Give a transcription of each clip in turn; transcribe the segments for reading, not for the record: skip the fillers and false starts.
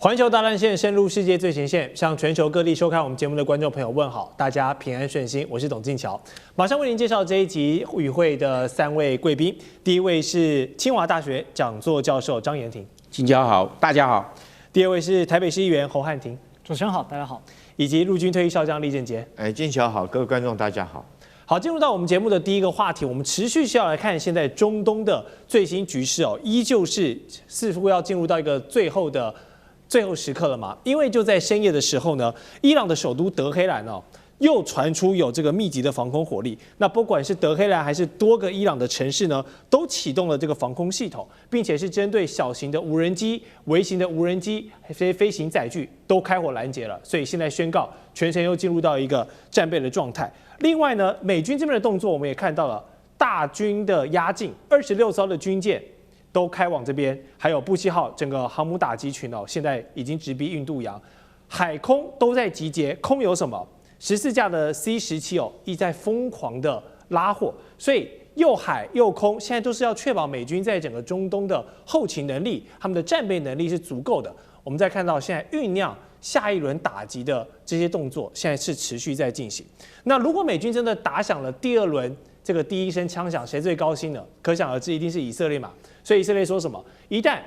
环球大战线深入世界最前线，向全球各地收看我们节目的观众朋友问好，大家平安顺心，我是董进桥，马上为您介绍这一集与会的3位贵宾。第一位是清华大学讲座教授张延廷，进桥好，大家好。第二位是台北市议员侯汉廷，主持人好，大家好。以及陆军退役少将李正杰。进桥好，各位观众大家好。好，进入到我们节目的第一个话题，我们持续是要来看现在中东的最新局势哦，依旧是似乎要进入到一个最后时刻了嘛？因为就在深夜的时候呢，伊朗的首都德黑兰哦，又传出有这个密集的防空火力。那不管是德黑兰还是多个伊朗的城市呢，都启动了这个防空系统，并且是针对小型的无人机、微型的无人机、飞行载具都开火拦截了。所以现在宣告全城又进入到一个战备的状态。另外呢，美军这边的动作我们也看到了，大军的压境，26艘的军舰都开往这边，还有布希号整个航母打击群哦，现在已经直逼印度洋，海空都在集结。空有什么？14架的 C-17哦，一直在疯狂的拉货，所以又海又空，现在都是要确保美军在整个中东的后勤能力、他们的战备能力是足够的。我们再看到现在酝酿下一轮打击的这些动作，现在是持续在进行。那如果美军真的打响了第2轮这个第一声枪响，谁最高兴呢？可想而知，一定是以色列嘛。所以以色列说什么？一旦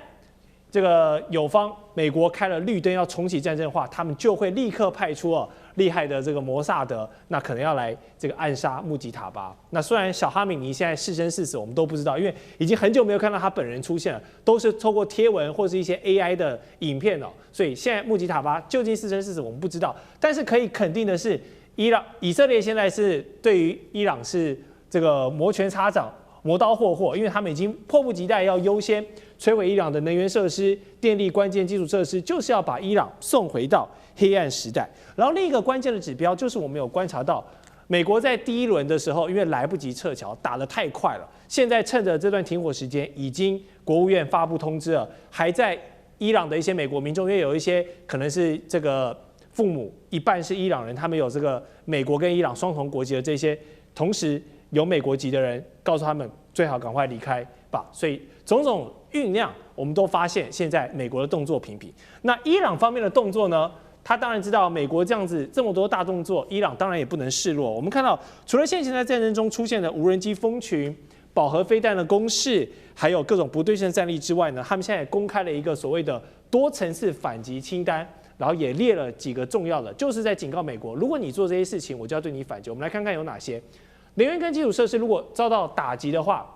这个友方美国开了绿灯要重启战争的话，他们就会立刻派出厉害的这个摩萨德，那可能要来这个暗杀穆吉塔巴。那虽然小哈米尼现在是生是死，我们都不知道，因为已经很久没有看到他本人出现了，都是透过贴文或是一些 AI 的影片哦。所以现在穆吉塔巴究竟是生是死，我们不知道。但是可以肯定的是，以色列现在是对于伊朗是这个摩拳擦掌、磨刀霍霍，因为他们已经迫不及待要优先摧毁伊朗的能源设施、电力关键基础设施，就是要把伊朗送回到黑暗时代。然后另一个关键的指标就是我们有观察到，美国在第1轮的时候，因为来不及撤侨，打得太快了，现在趁着这段停火时间，已经国务院发布通知了，还在伊朗的一些美国民众，因为有一些可能是这个父母一半是伊朗人，他们有这个美国跟伊朗双重国籍的这些，同时有美国籍的人，告诉他们最好赶快离开吧。所以种种酝酿，我们都发现现在美国的动作频频。那伊朗方面的动作呢？他当然知道美国这样子这么多大动作，伊朗当然也不能示弱。我们看到，除了现行在战争中出现的无人机蜂群、饱和飞弹的攻势，还有各种不对称战力之外呢，他们现在也公开了一个所谓的多层次反击清单，然后也列了几个重要的，就是在警告美国，如果你做这些事情，我就要对你反击。我们来看看有哪些。能源跟基础设施如果遭到打击的话，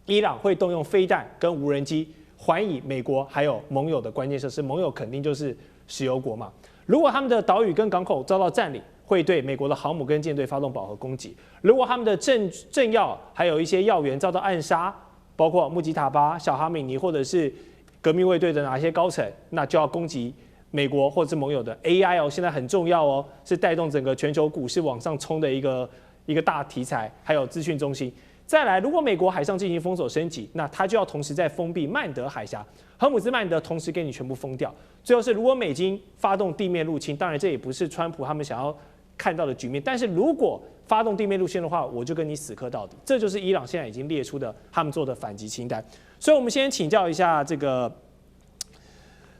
伊朗会动用飞弹跟无人机还以美国还有盟友的关键设施，盟友肯定就是石油国嘛。如果他们的岛屿跟港口遭到占领，会对美国的航母跟舰队发动饱和攻击。如果他们的政要还有一些要员遭到暗杀，包括穆吉塔巴、小哈米尼或者是革命卫队的哪些高层，那就要攻击美国或者是盟友的 AI 哦，现在很重要哦，是带动整个全球股市往上冲的一个大题材，还有资讯中心。再来，如果美国海上进行封锁升级，那它就要同时在封闭曼德海峡、荷姆兹曼德，同时给你全部封掉。最后是，如果美军发动地面入侵，当然这也不是川普他们想要看到的局面，但是如果发动地面入侵的话，我就跟你死磕到底。这就是伊朗现在已经列出的他们做的反击清单。所以我们先请教一下这个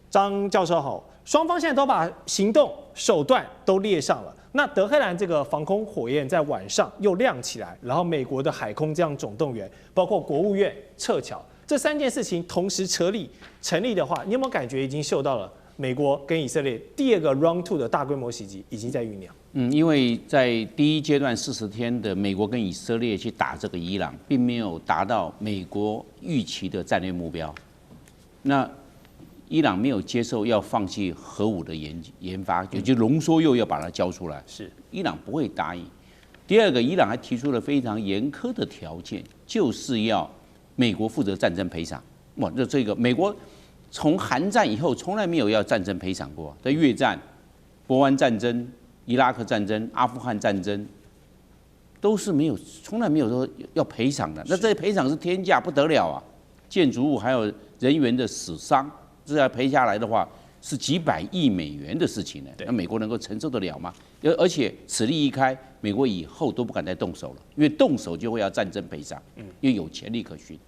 张教授好，双方现在都把行动手段都列上了。那德黑兰这个防空火焰在晚上又亮起来，然后美国的海空这样总动员，包括国务院撤侨，这3件事情同时成立的话，你有没有感觉已经嗅到了美国跟以色列第2个 Round 2的大规模袭击已经在酝酿？因为在第一阶段40天的美国跟以色列去打这个伊朗，并没有达到美国预期的战略目标。那伊朗没有接受要放弃核武的研发，也就浓缩铀要把它交出来，是伊朗不会答应。第2个，伊朗还提出了非常严苛的条件，就是要美国负责战争赔偿。哇，这个美国从韩战以后从来没有要战争赔偿过，在越战、波湾战争、伊拉克战争、阿富汗战争都是没有，从来没有说要赔偿的。那这些赔偿是天价不得了啊，建筑物还有人员的死伤。这要赔下来的话，是几百亿美元的事情呢。那美国能够承受得了吗？而且此例一开，美国以后都不敢再动手了，因为动手就会要战争赔偿，因为有潜力可循。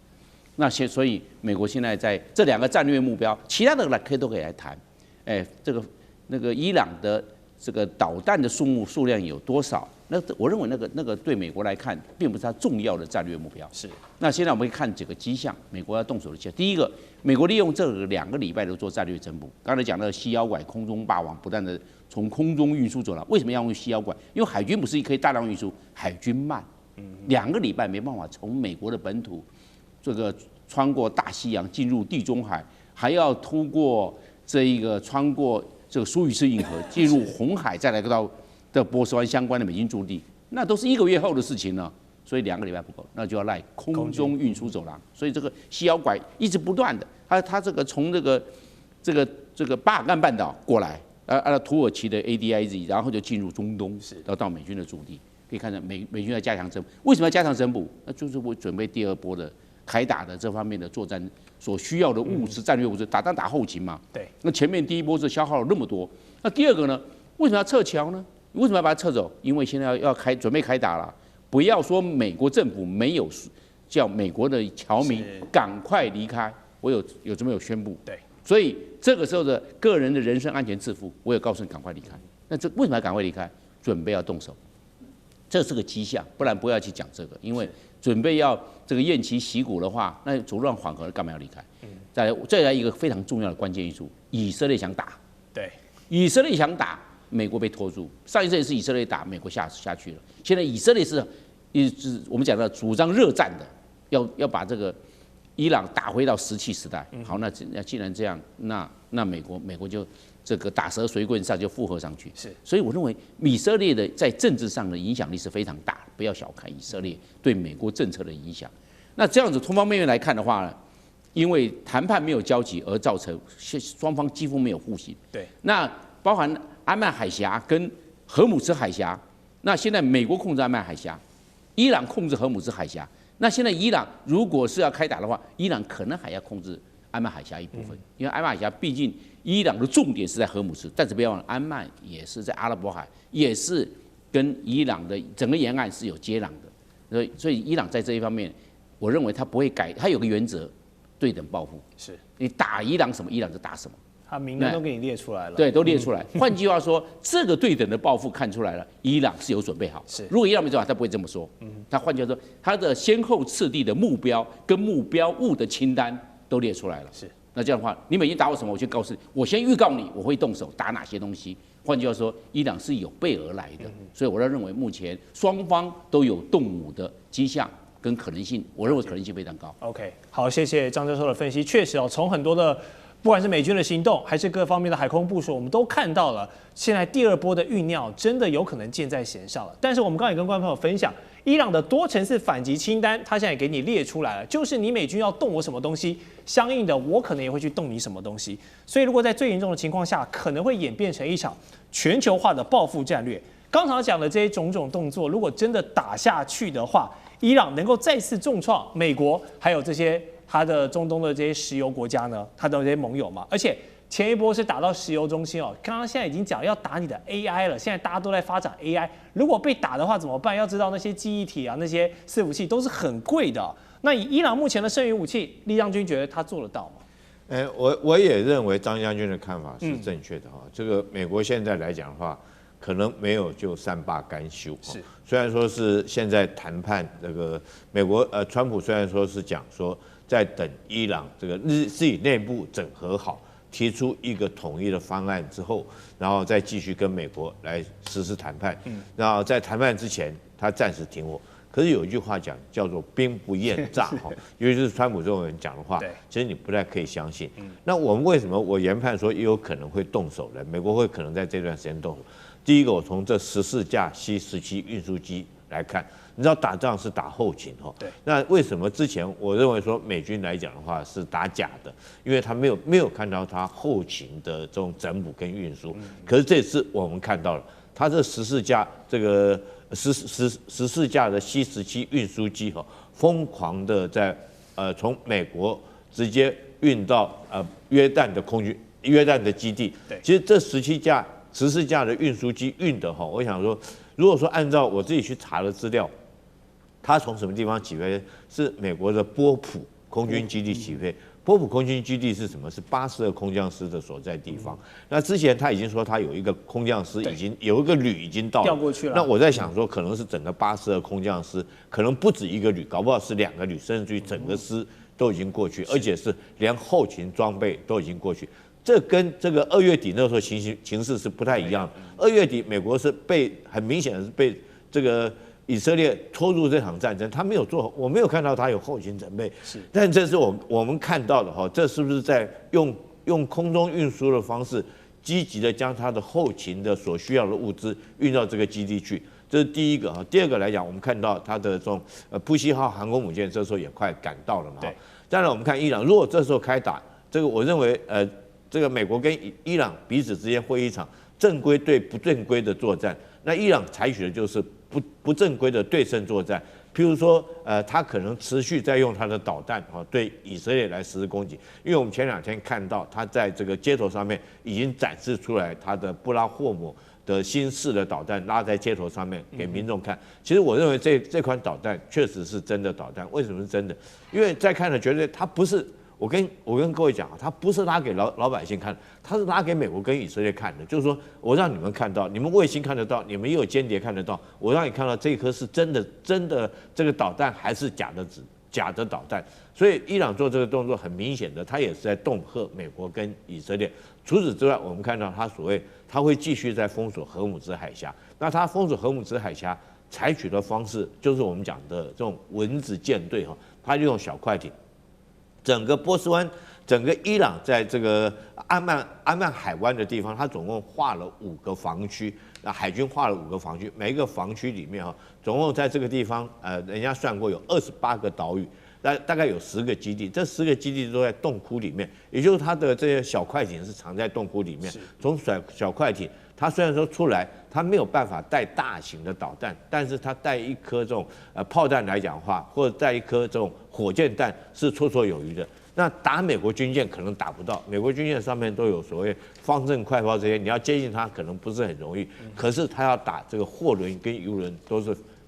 那所以美国现在在这2个战略目标，其他的都可以来谈。那个伊朗的这个导弹的数量有多少？那我认为那个对美国来看，并不是它重要的战略目标。是。那现在我们可以看几个迹象，美国要动手的迹象。第一个，美国利用这2个礼拜的做战略增补。刚才讲到西腰拐、空中霸王，不断的从空中运输走廊。为什么要用西腰拐？因为海军不是可以大量运输，海军慢，2个礼拜没办法从美国的本土这个穿过大西洋进入地中海，还要通过穿过这个苏伊士运河进入红海，再来到的波斯湾相关的美军驻地，那都是1个月后的事情了。所以2个礼拜不够，那就要赖空中运输走廊。所以这个西腰拐一直不断的，它这个从这个巴尔干半岛过来，土耳其的 ADIZ， 然后就进入中东，然后到美军的驻地。可以看到美军要加强增补，为什么要加强增补？那就是为准备第2波的开打的这方面的作战所需要的物资、战略物资，打后勤嘛。对。那前面第1波是消耗了那么多，那第2个呢？为什么要撤侨呢？为什么要把它撤走？因为现在准备开打了。不要说美国政府没有叫美国的侨民赶快离开，我有宣布。对，所以这个时候的个人的人身安全自负，我也告诉你赶快离开。那这为什么要赶快离开？准备要动手，这是个迹象，不然不要去讲这个，因为准备要这个偃旗息鼓的话，那阻乱缓和了，干嘛要离开？再来一个非常重要的关键因素，以色列想打。对，以色列想打。美国被拖住，上一次也是以色列打，美国下去了。现在以色列是我们讲的主张热战的，要把这个伊朗打回到石器时代。好，那既然这样，那美国就这个打蛇随棍上就附和上去。是，所以我认为以色列的在政治上的影响力是非常大的，不要小看以色列对美国政策的影响。那这样子方方面面来看的话呢，因为谈判没有交集而造成双方几乎没有互信。对，那包含安曼海峡跟荷姆斯海峡，那现在美国控制安曼海峡，伊朗控制荷姆斯海峡。那现在伊朗如果是要开打的话，伊朗可能还要控制安曼海峡一部分，因为安曼海峡毕竟伊朗的重点是在荷姆斯，但是不要忘了，安曼也是在阿拉伯海，也是跟伊朗的整个沿岸是有接壤的。所以伊朗在这一方面，我认为他不会改，他有个原则，对等报复。是你打伊朗什么，伊朗就打什么。他名单都给你列出来了，对，都列出来。换句话说，这个对等的报复看出来了，伊朗是有准备好。是，如果伊朗没准备好，他不会这么说。他换句话说，他的先后次第的目标跟目标物的清单都列出来了。是，那这样的话，你美军打我什么，我先告诉你，我先预告你，我会动手打哪些东西。换句话说，伊朗是有备而来的，所以我认为目前双方都有动武的迹象跟可能性，我认为可能性非常高。OK， 好，谢谢张教授的分析。确实哦，从很多的不管是美军的行动，还是各方面的海空部署，我们都看到了，现在第2波的酝酿真的有可能箭在弦上了。但是我们刚才也跟观众朋友分享，伊朗的多层次反击清单，他现在也给你列出来了，就是你美军要动我什么东西，相应的我可能也会去动你什么东西。所以如果在最严重的情况下，可能会演变成一场全球化的报复战略。刚才讲的这些种种动作，如果真的打下去的话，伊朗能够再次重创美国，还有这些他的中东的这些石油国家呢，他的这些盟友嘛，而且前一波是打到石油中心哦，刚刚现在已经讲要打你的 AI 了，现在大家都在发展 AI， 如果被打的话怎么办？要知道那些记忆体啊，那些伺服器都是很贵的。那以伊朗目前的剩余武器，李将军觉得他做得到吗？我也认为张将军的看法是正确的哈。这个美国现在来讲的话，可能没有就善罢甘休。是，虽然说是现在谈判这个美国川普虽然说是讲说在等伊朗这个自己内部整合好，提出一个统一的方案之后，然后再继续跟美国来实施谈判。然后在谈判之前，他暂时停火。可是有一句话讲叫做兵不厌诈哈，尤其是川普这种人讲的话，其实你不太可以相信。那我们为什么我研判说也有可能会动手呢？美国会可能在这段时间动手。第一个，我从这14架C-17运输机来看，你知道打仗是打后勤哈。对。那为什么之前我认为说美军来讲的话是打假的？因为他没有看到他后勤的这种整补跟运输。可是这次我们看到了，他这14架这个14架的C-17运输机哈，疯狂的在从美国直接运到约旦的基地。对。其实这14架的运输机运的哈，我想说，如果说按照我自己去查的资料，它从什么地方起飞？是美国的波普空军基地起飞。波普空军基地是什么？是82空降师的所在地方。那之前他已经说他有一个空降师已经有一个旅已经到了，调过去了。那我在想说，可能是整个82空降师，可能不止一个旅，搞不好是2个旅，甚至于整个师都已经过去，而且是连后勤装备都已经过去。这跟这个2月底那时候情势是不太一样的。2月底美国是很明显的是被这个以色列拖入这场战争，他没有做，我没有看到他有后勤准备。但这是我们看到的哈，这是不是在用空中运输的方式，积极的将他的后勤的所需要的物资运到这个基地去？这是第一个哈。第二个来讲，我们看到他的这种布希号航空母舰这时候也快赶到了嘛。当然我们看伊朗，如果这时候开打，这个我认为这个美国跟伊朗彼此之间会一场正规对不正规的作战。那伊朗采取的就是不正规的对称作战，譬如说，他可能持续在用他的导弹对以色列来实施攻击，因为我们前2天看到他在这个街头上面已经展示出来他的布拉霍姆的新式的导弹拉在街头上面给民众看。其实我认为这款导弹确实是真的导弹，为什么是真的？因为在看了觉得它不是。我跟各位讲啊，他不是拉给老百姓看，他是拉给美国跟以色列看的。就是说我让你们看到，你们卫星看得到，你们也有间谍看得到，我让你看到这一颗是真的这个导弹还是假的导弹。所以伊朗做这个动作很明显的，他也是在恫吓美国跟以色列。除此之外，我们看到他会继续在封锁荷姆兹海峡。那他封锁荷姆兹海峡采取的方式，就是我们讲的这种蚊子舰队哈，他用小快艇。整个波斯湾，整个伊朗在这个阿曼海湾的地方，它总共划了5个防区，那海军划了5个防区，每一个防区里面总共在这个地方，人家算过有28个岛屿，大概有10个基地，这10个基地都在洞窟里面，也就是它的这些小快艇是藏在洞窟里面。从小快艇，它虽然说出来，它没有办法带大型的导弹，但是它带一颗这种炮弹来讲的话，或者带一颗这种火箭弹是绰绰有余的。那打美国军舰可能打不到，美国军舰上面都有所谓方阵快炮这些，你要接近它可能不是很容易。可是它要打这个货轮跟油轮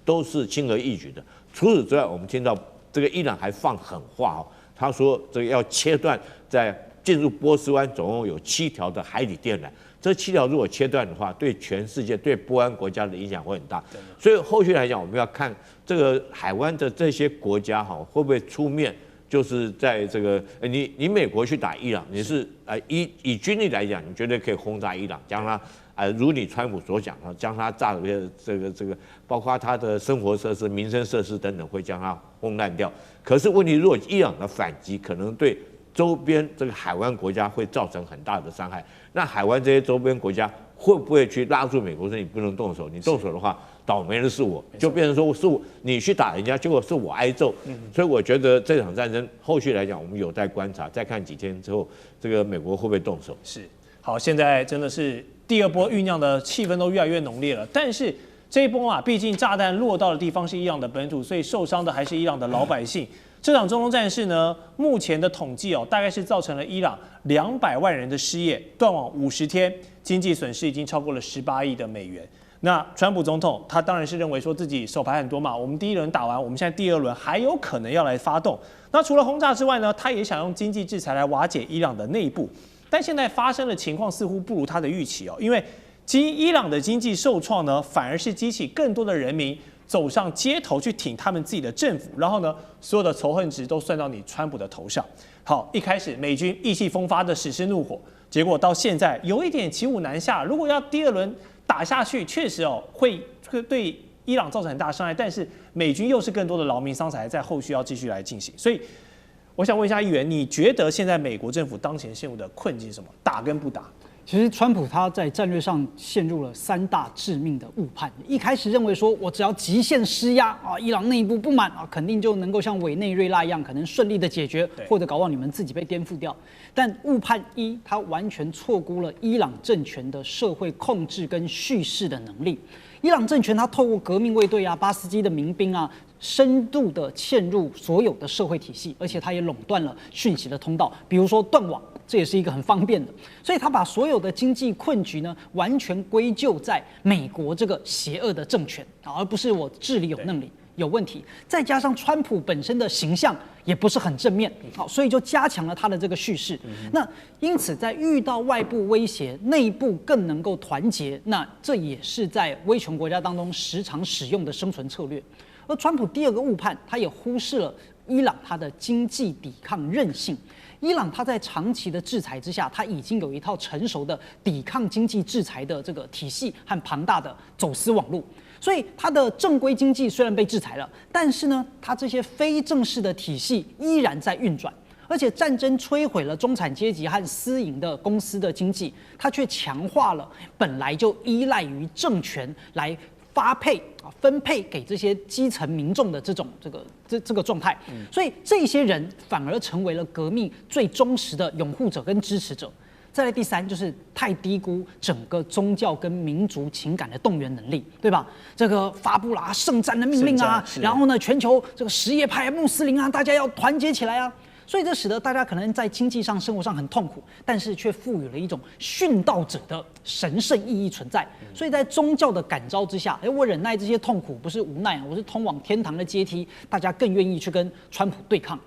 都是轻而易举的。除此之外，我们听到这个伊朗还放狠话他说这个要切断在进入波斯湾总共有7条的海底电缆。这7条如果切断的话，对全世界、对波湾国家的影响会很大。所以后续来讲，我们要看这个海湾的这些国家会不会出面，就是在这个你美国去打伊朗，你是以军力来讲，你绝对可以轰炸伊朗，将它如你川普所讲将它炸的这个，包括它的生活设施、民生设施等等，会将它轰烂掉。可是问题，如果伊朗的反击可能对周边这个海湾国家会造成很大的伤害，那海湾这些周边国家会不会去拉住美国说你不能动手？你动手的话，倒霉的是我，就变成说是我你去打人家，结果是我挨揍。所以我觉得这场战争后续来讲，我们有待观察，再看几天之后，这个美国会不会动手？是，好，现在真的是第2波酝酿的气氛都越来越浓烈了，但是这一波毕竟炸弹落到的地方是伊朗的本土，所以受伤的还是伊朗的老百姓。这场中东战事呢，目前的统计大概是造成了伊朗200万人的失业，断网50天，经济损失已经超过了18亿的美元。那川普总统他当然是认为说自己手牌很多嘛，我们第1轮打完，我们现在第2轮还有可能要来发动。那除了轰炸之外呢，他也想用经济制裁来瓦解伊朗的内部。但现在发生的情况似乎不如他的预期因为伊朗的经济受创呢，反而是激起更多的人民走上街头去挺他们自己的政府，然后呢，所有的仇恨值都算到你川普的头上。好，一开始美军意气风发的实施怒火，结果到现在有一点骑虎难下。如果要第2轮打下去，确实会对伊朗造成很大伤害，但是美军又是更多的劳民伤财，在后续要继续来进行。所以我想问一下议员，你觉得现在美国政府当前陷入的困境是什么？打跟不打？其实川普他在战略上陷入了3大致命的误判。一开始认为说，我只要极限施压伊朗内部不满肯定就能够像委内瑞拉一样，可能顺利的解决，或者搞到你们自己被颠覆掉。但误判1，他完全错估了伊朗政权的社会控制跟叙事的能力。伊朗政权它透过革命卫队巴斯基的民兵深度的嵌入所有的社会体系，而且它也垄断了讯息的通道，比如说断网，这也是一个很方便的。所以他把所有的经济困局呢，完全归咎在美国这个邪恶的政权而不是我治理有能力。有问题，再加上川普本身的形象也不是很正面，好，所以就加强了他的这个叙事。那因此，在遇到外部威胁，内部更能够团结，那这也是在威权国家当中时常使用的生存策略。而川普第二个误判，他也忽视了伊朗它的经济抵抗韧性。伊朗它在长期的制裁之下，它已经有一套成熟的抵抗经济制裁的这个体系和庞大的走私网络。所以它的正规经济虽然被制裁了，但是呢，它这些非正式的体系依然在运转。而且战争摧毁了中产阶级和私营的公司的经济，它却强化了本来就依赖于政权来发配分配给这些基层民众的这个状态，所以这些人反而成为了革命最忠实的拥护者跟支持者。再来第三就是太低估整个宗教跟民族情感的动员能力，对吧？这个发布了圣战的命令啊，然后呢，全球这个什叶派穆斯林啊，大家要团结起来啊。所以这使得大家可能在经济上、生活上很痛苦，但是却赋予了一种殉道者的神圣意义存在。所以在宗教的感召之下，我忍耐这些痛苦不是无奈啊，我是通往天堂的阶梯，大家更愿意去跟川普对抗。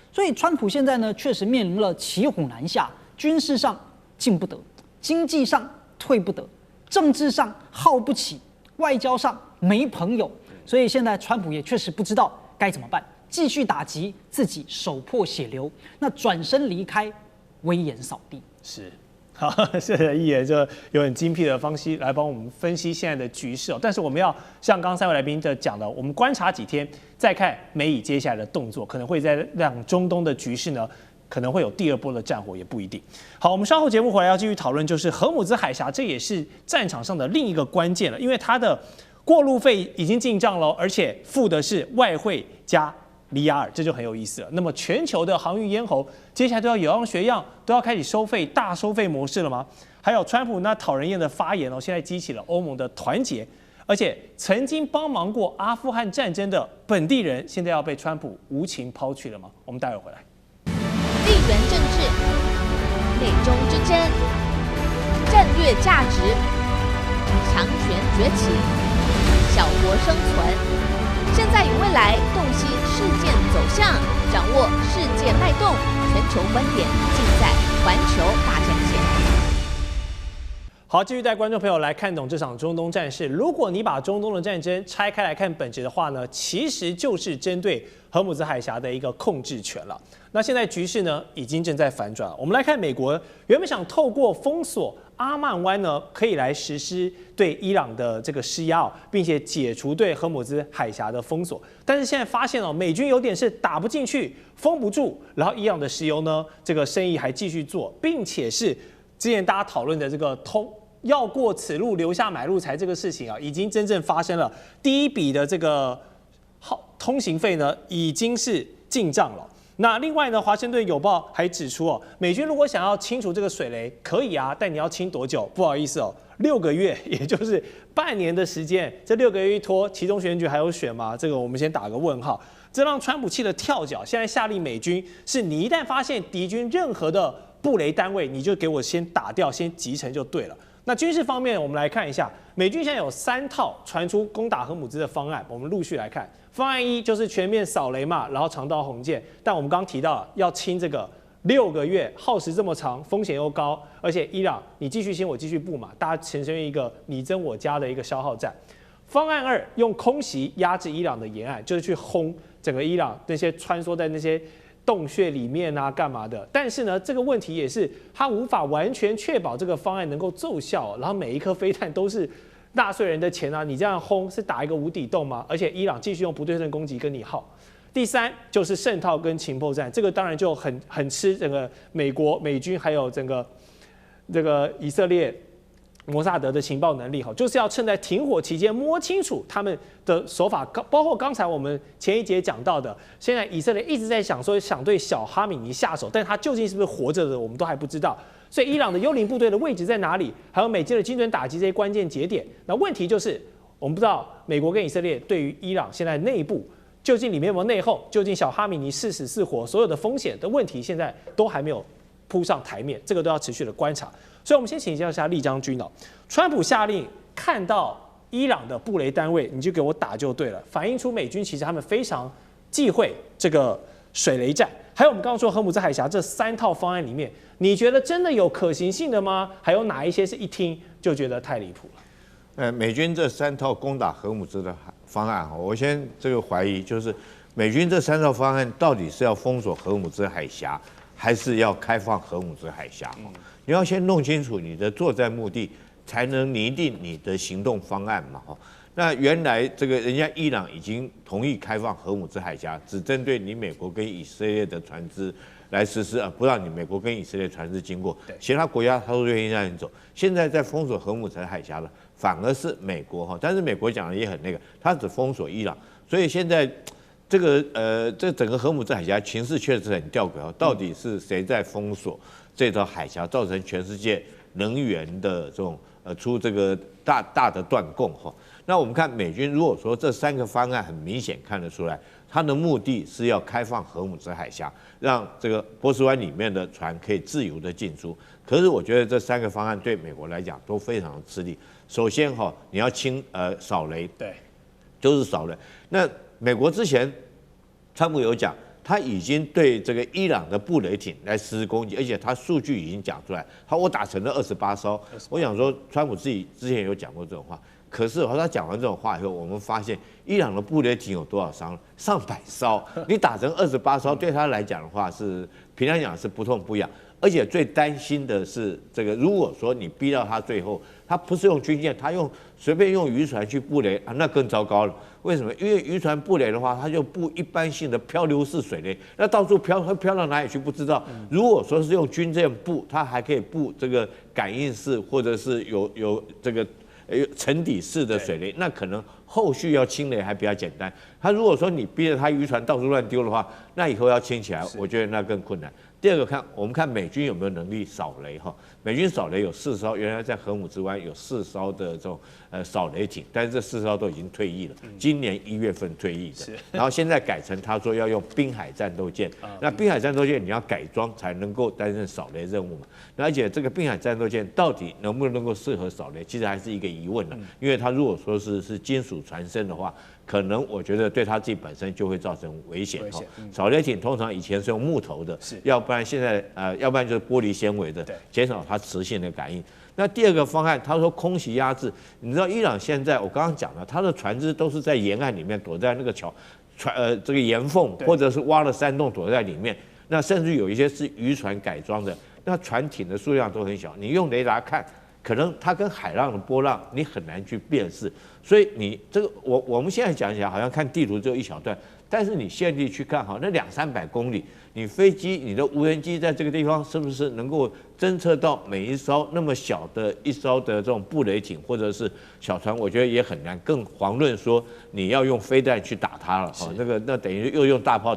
所以川普现在呢，确实面临了骑虎难下，军事上进不得，经济上退不得，政治上耗不起，外交上没朋友。所以现在川普也确实不知道该怎么办。继续打击自己，手破血流，那转身离开，威严扫地。是，好，谢谢一言，就有很精辟的方式来帮我们分析现在的局势哦。但是我们要像刚刚三位来宾的讲的，我们观察几天，再看美以接下来的动作，可能会在让中东的局势呢，可能会有第二波的战火，也不一定。好，我们稍后节目回来要继续讨论，就是荷姆兹海峡，这也是战场上的另一个关键了，因为它的过路费已经进账了，而且付的是外汇加里亚尔，这就很有意思了。那么全球的航运咽喉，接下来都要有样学样，都要开始收费，大收费模式了吗？还有川普那讨人厌的发言哦，现在激起了欧盟的团结，而且曾经帮忙过阿富汗战争的本地人，现在要被川普无情抛弃了吗？我们待会回来。地缘政治、美中之争、战略价值、强权崛起、小国生存。现在与未来，洞悉事件走向，掌握世界脉动，全球观点尽在环球大战线。好，继续带观众朋友来看懂这场中东战事。如果你把中东的战争拆开来看本质的话呢，其实就是针对荷姆兹海峡的一个控制权了。那现在局势呢，已经正在反转了。我们来看美国原本想透过封锁阿曼湾呢，可以来实施对伊朗的这个施压，并且解除对荷姆兹海峡的封锁。但是现在发现哦，美军有点是打不进去，封不住，然后伊朗的石油呢，这个生意还继续做，并且是之前大家讨论的这个要过此路留下买路财这个事情啊，已经真正发生了。第一笔的这个通行费呢，已经是进账了。那另外呢，华盛顿邮报还指出哦，美军如果想要清除这个水雷，可以啊，但你要清多久？不好意思哦，6个月，也就是半年的时间。这6个月一拖，期中选举还有选吗？这个我们先打个问号。这让川普气得跳脚，现在下令美军是你一旦发现敌军任何的布雷单位，你就给我先打掉，先击沉就对了。那军事方面，我们来看一下，美军现在有3套传出攻打荷姆兹的方案，我们陆续来看。方案1就是全面扫雷嘛，然后长刀红箭。但我们刚提到要清这个6个月，耗时这么长，风险又高，而且伊朗你继续清我继续布嘛，大家呈现一个你争我家的一个消耗战。方案2用空袭压制伊朗的沿岸，就是去轰整个伊朗那些穿梭在那些洞穴里面啊，干嘛的？但是呢，这个问题也是它无法完全确保这个方案能够奏效，然后每一颗飞弹都是纳税人的钱啊，你这样轰是打一个无底洞吗？而且伊朗继续用不对称攻击跟你耗。第3就是渗透跟情报战，这个当然就很吃整个美国美军还有整个这个以色列摩萨德的情报能力，就是要趁在停火期间摸清楚他们的手法，包括刚才我们前一节讲到的，现在以色列一直在想说想对小哈米尼下手，但他究竟是不是活着的，我们都还不知道。所以伊朗的幽灵部队的位置在哪里，还有美军的精准打击这些关键节点，那问题就是我们不知道美国跟以色列对于伊朗现在内部究竟里面有没有内讧，究竟小哈米尼是死是活，所有的风险的问题现在都还没有扑上台面，这个都要持续的观察。所以我们先请教一下厉将军哦，川普下令看到伊朗的布雷单位你就给我打就对了，反映出美军其实他们非常忌讳这个水雷战。还有我们刚刚说荷姆兹海峡这3套方案里面，你觉得真的有可行性的吗？还有哪一些是一听就觉得太离谱了？美军这3套攻打荷姆兹的方案，我先这个怀疑，就是美军这3套方案到底是要封锁荷姆兹海峡，还是要开放荷姆兹海峡？你要先弄清楚你的作战目的，才能拟定你的行动方案嘛。那原来这个人家伊朗已经同意开放荷姆兹海峡，只针对你美国跟以色列的船只来实施，不让你美国跟以色列船只经过，其他国家他都愿意让你走。现在在封锁荷姆兹海峡了，反而是美国但是美国讲的也很那个，他只封锁伊朗，所以现在这整个荷姆兹海峡情势确实很吊诡到底是谁在封锁这条海峡，造成全世界能源的这种出这个大的断供那我们看美军如果说这3个方案很明显看得出来，它的目的是要开放荷姆兹海峡，让这个波斯湾里面的船可以自由的进出。可是我觉得这3个方案对美国来讲都非常的吃力。首先你要扫雷，对，就是扫雷。那美国之前川普有讲，他已经对这个伊朗的布雷艇来实施攻击，而且他数据已经讲出来，我打沉了28艘。我想说，川普自己之前有讲过这种话，可是他讲完这种话以后，我们发现伊朗的布雷艇有多少艘？上百艘，你打成28艘，对他来讲的话是平常讲是不痛不痒。而且最担心的是这个，如果说你逼到他最后，他不是用军舰，他随便用渔船去布雷那更糟糕了。为什么？因为渔船布雷的话，它就布一般性的漂流式水雷，那到处会飘到哪里去不知道。如果说是用军舰布，它还可以布这个感应式或者是有这个沉底式的水雷，那可能后续要清雷还比较简单。他如果说你逼着他渔船到处乱丢的话，那以后要清起来，我觉得那更困难。第二个我们看美军有没有能力扫雷美军扫雷有4艘，原来在荷姆兹湾有4艘的这种扫雷艇，但是这4艘都已经退役了，今年1月份退役的。然后现在改成他说要用滨海战斗舰，那滨海战斗舰你要改装才能够担任扫雷任务嘛。而且这个滨海战斗舰到底能不能够适合扫雷，其实还是一个疑问了，因为它如果说是金属船身的话，可能我觉得对他自己本身就会造成危险扫雷艇通常以前是用木头的，要不然现在要不然就是玻璃纤维的，减少它磁性的感应。那第二个方案，他说空袭压制，你知道伊朗现在我刚刚讲了，他的船只都是在沿岸里面躲在那个这个岩缝，或者是挖了山洞躲在里面。那甚至有一些是渔船改装的，那船艇的数量都很小，你用雷达看，可能它跟海浪的波浪你很难去辨识。所以你这个我们现在讲起来好像看地图只有一小段，但是你现地去看那200-300公里，你飞机、你的无人机在这个地方是不是能够侦测到每一艘那么小的一艘的这种布雷艇或者是小船？我觉得也很难，更遑论说你要用飞弹去打它了那等于又用大炮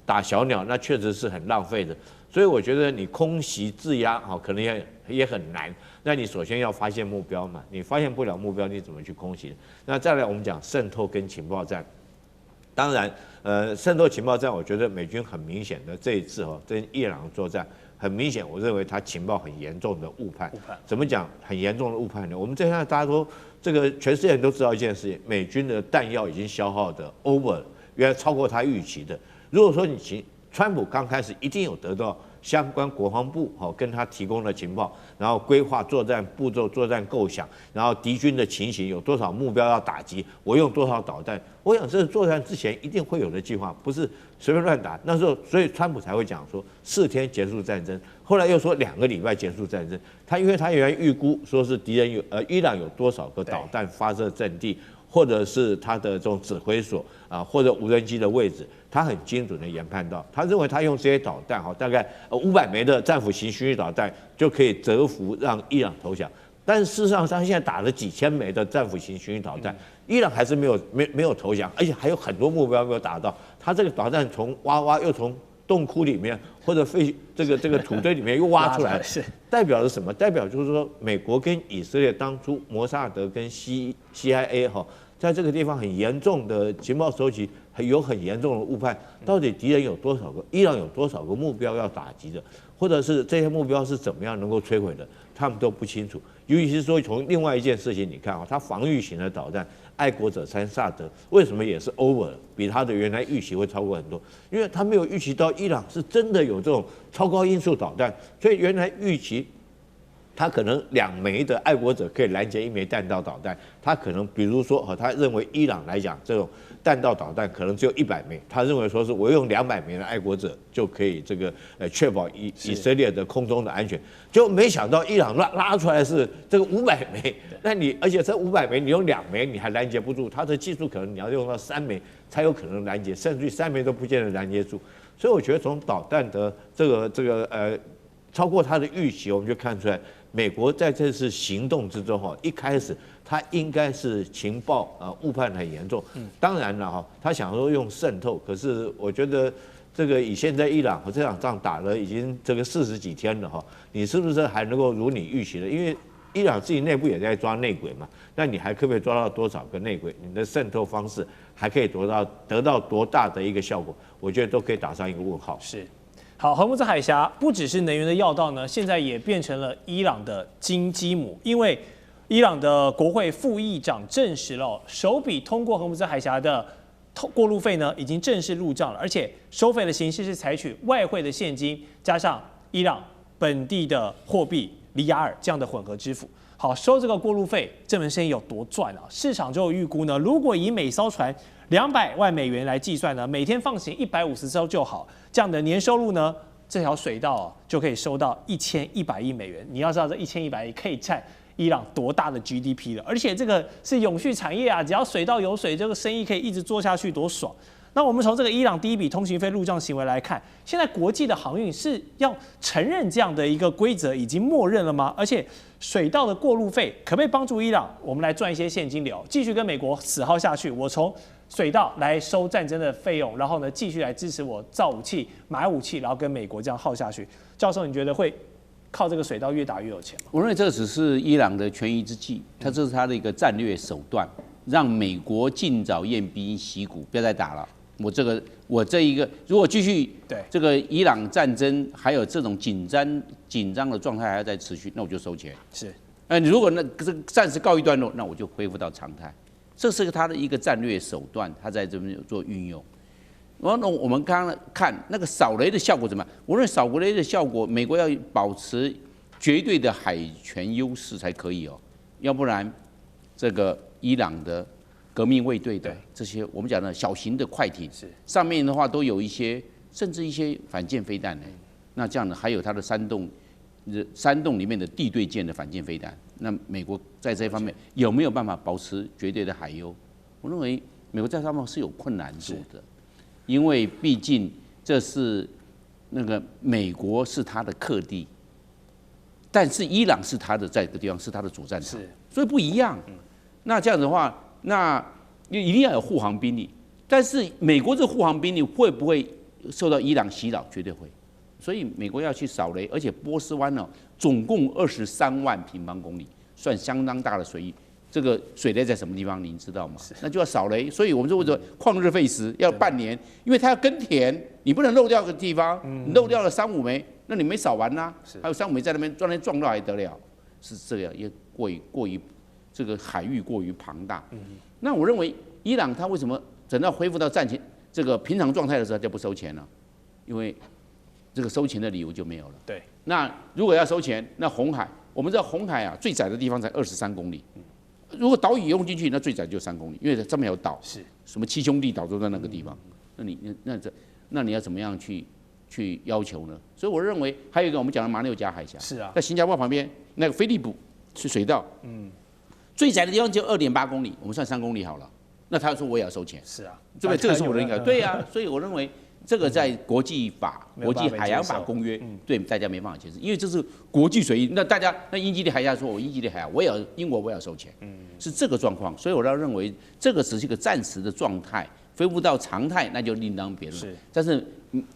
打小鸟，那确实是很浪费的。所以我觉得你空袭制压可能也很难。那你首先要发现目标嘛，你发现不了目标，你怎么去空袭？那再来我们讲渗透跟情报战。当然，渗透情报战，我觉得美军很明显的这一次跟伊朗作战，很明显，我认为它情报很严重的误判。怎么讲很严重的误判呢？我们现在大家都这个全世界人都知道一件事情，美军的弹药已经消耗的 over 了，原来超过他预期的。如果说川普刚开始一定有得到相关国防部跟他提供的情报，然后规划作战步骤、作战构想，然后敌军的情形有多少目标要打击，我用多少导弹。我想这是作战之前一定会有的计划，不是随便乱打。那时候，所以川普才会讲说4天结束战争，后来又说2个礼拜结束战争。因为他原来预估说是敌人伊朗有多少个导弹发射阵地，或者是他的这种指挥所或者无人机的位置。他很精准的研判到，他认为他用这些导弹大概500枚的战斧型巡弋导弹就可以折服让伊朗投降。但是事实上，他现在打了几千枚的战斧型巡弋导弹，伊朗还是没有投降，而且还有很多目标没有打到。他这个导弹从挖又从洞窟里面或者这个土堆里面又挖出来，代表了什么？代表就是说，美国跟以色列当初摩萨德跟CIA 在这个地方很严重的情报收集，有很严重的误判，到底敌人有多少个，伊朗有多少个目标要打击的，或者是这些目标是怎么样能够摧毁的，他们都不清楚。尤其是说从另外一件事情，你看啊，它防御型的导弹爱国者3萨德为什么也是 over 了，比他的原来预期会超过很多，因为他没有预期到伊朗是真的有这种超高音速导弹，所以原来预期。他可能2枚的爱国者可以拦截1枚弹道导弹，他可能比如说他认为伊朗来讲这种弹道导弹可能只有100枚，他认为说是我用200枚的爱国者就可以这个确保以色列的空中的安全，就没想到伊朗拉出来是这个500枚，那你而且这500枚你用2枚你还拦截不住，他的技术可能你要用到3枚才有可能拦截，甚至于3枚都不见得拦截住，所以我觉得从导弹的超过他的预期，我们就看出来。美国在这次行动之中，一开始他应该是情报误判很严重。当然了，他想说用渗透，可是我觉得这个以现在伊朗这场仗打了已经这个40几天了，你是不是还能够如你预期的？因为伊朗自己内部也在抓内鬼嘛，那你还可不可以抓到多少个内鬼？你的渗透方式还可以得到多大的一个效果？我觉得都可以打上一个问号。是。好，荷姆兹海峡不只是能源的要道呢，现在也变成了伊朗的金鸡母，因为伊朗的国会副议长证实了，首笔通过荷姆兹海峡的过路费呢，已经正式入账了，而且收费的形式是采取外汇的现金加上伊朗本地的货币里亚尔这样的混合支付。好，收这个过路费，这门生意有多赚啊？市场就有预估呢，如果以每艘船200万美元来计算呢，每天放行150艘就好，这样的年收入呢，这条水道就可以收到1100亿美元。你要知道，这1100亿可以占伊朗多大的 GDP 了，而且这个是永续产业啊，只要水道有水，这个生意可以一直做下去，多爽！那我们从这个伊朗第一笔通行费入账行为来看，现在国际的航运是要承认这样的一个规则已经默认了吗？而且水道的过路费可不可以帮助伊朗我们来赚一些现金流，继续跟美国死耗下去？我从水道来收战争的费用，然后呢继续来支持我造武器、买武器，然后跟美国这样耗下去。教授，你觉得会靠这个水道越打越有钱吗？我认为这只是伊朗的权宜之计，这是他的一个战略手段，让美国尽早宴兵息鼓，不要再打了。我这一个，如果继续这个伊朗战争还有这种紧张的状态还要再持续，那我就收钱。是，如果这暂时告一段落，那我就恢复到常态。这是他的一个战略手段，他在这边有做运用。然后我们刚刚看那个扫雷的效果怎么样？我认为扫雷的效果，美国要保持绝对的海权优势才可以哦，要不然这个伊朗的革命卫队的这些我们讲的小型的快艇，上面的话都有一些甚至一些反舰飞弹呢。那这样呢，还有它的山洞里面的地对舰的反舰飞弹。那美国在这方面有没有办法保持绝对的海优？我认为美国在上面是有困难度的，因为毕竟这是那个美国是它的克地，但是伊朗是它的在这个地方是它的主战场，所以不一样。那这样的话，那一定要有护航兵力，但是美国这护航兵力会不会受到伊朗洗脑？绝对会。所以美国要去扫雷，而且波斯湾呢，总共23万平方公里，算相当大的水域。这个水雷在什么地方，您知道吗？那就要扫雷。所以我们就为什么旷日费时要半年，因为它要耕田，你不能漏掉个地方，你漏掉了3-5枚，那你没扫完啦，还有3-5枚在那边撞到还得了？是这样，也过于这个海域过于庞大。那我认为伊朗它为什么等到恢复到战前这个平常状态的时候就不收钱了？因为这个收钱的理由就没有了。对。那如果要收钱，那红海，我们知道红海啊最窄的地方才23公里。如果岛屿用进去，那最窄就3公里，因为上面有岛，什么7兄弟岛都在那个地方。那你要怎么样去要求呢？所以我认为还有一个我们讲的马六甲海峡，在新加坡旁边那个菲利普是水道，最窄的地方就2.8公里，我们算3公里好了。那他说我也要收钱，对不对？这个是我的应该对呀。所以我认为这个在国际法、国际海洋法公约对大家没办法解释，因为这是国际水域。那大家那英吉利海峡说，我英吉利海峡我也要英国我也要收钱，是这个状况。所以我要认为这个只是一个暂时的状态，恢复到常态那就另当别论。但是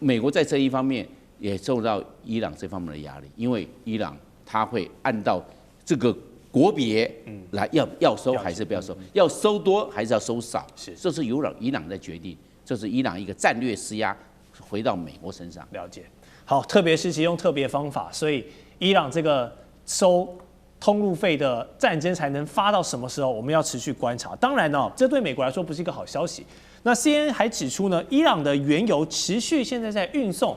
美国在这一方面也受到伊朗这方面的压力，因为伊朗他会按照这个国别来要收还是不要收，要收多还是要收少，这是由伊朗在决定。这是伊朗一个战略施压回到美国身上。了解。好，特别时期用特别方法，所以伊朗这个收通路费的战争才能发到什么时候？我们要持续观察。当然呢，这对美国来说不是一个好消息。那 CNN 还指出呢，伊朗的原油持续现在在运送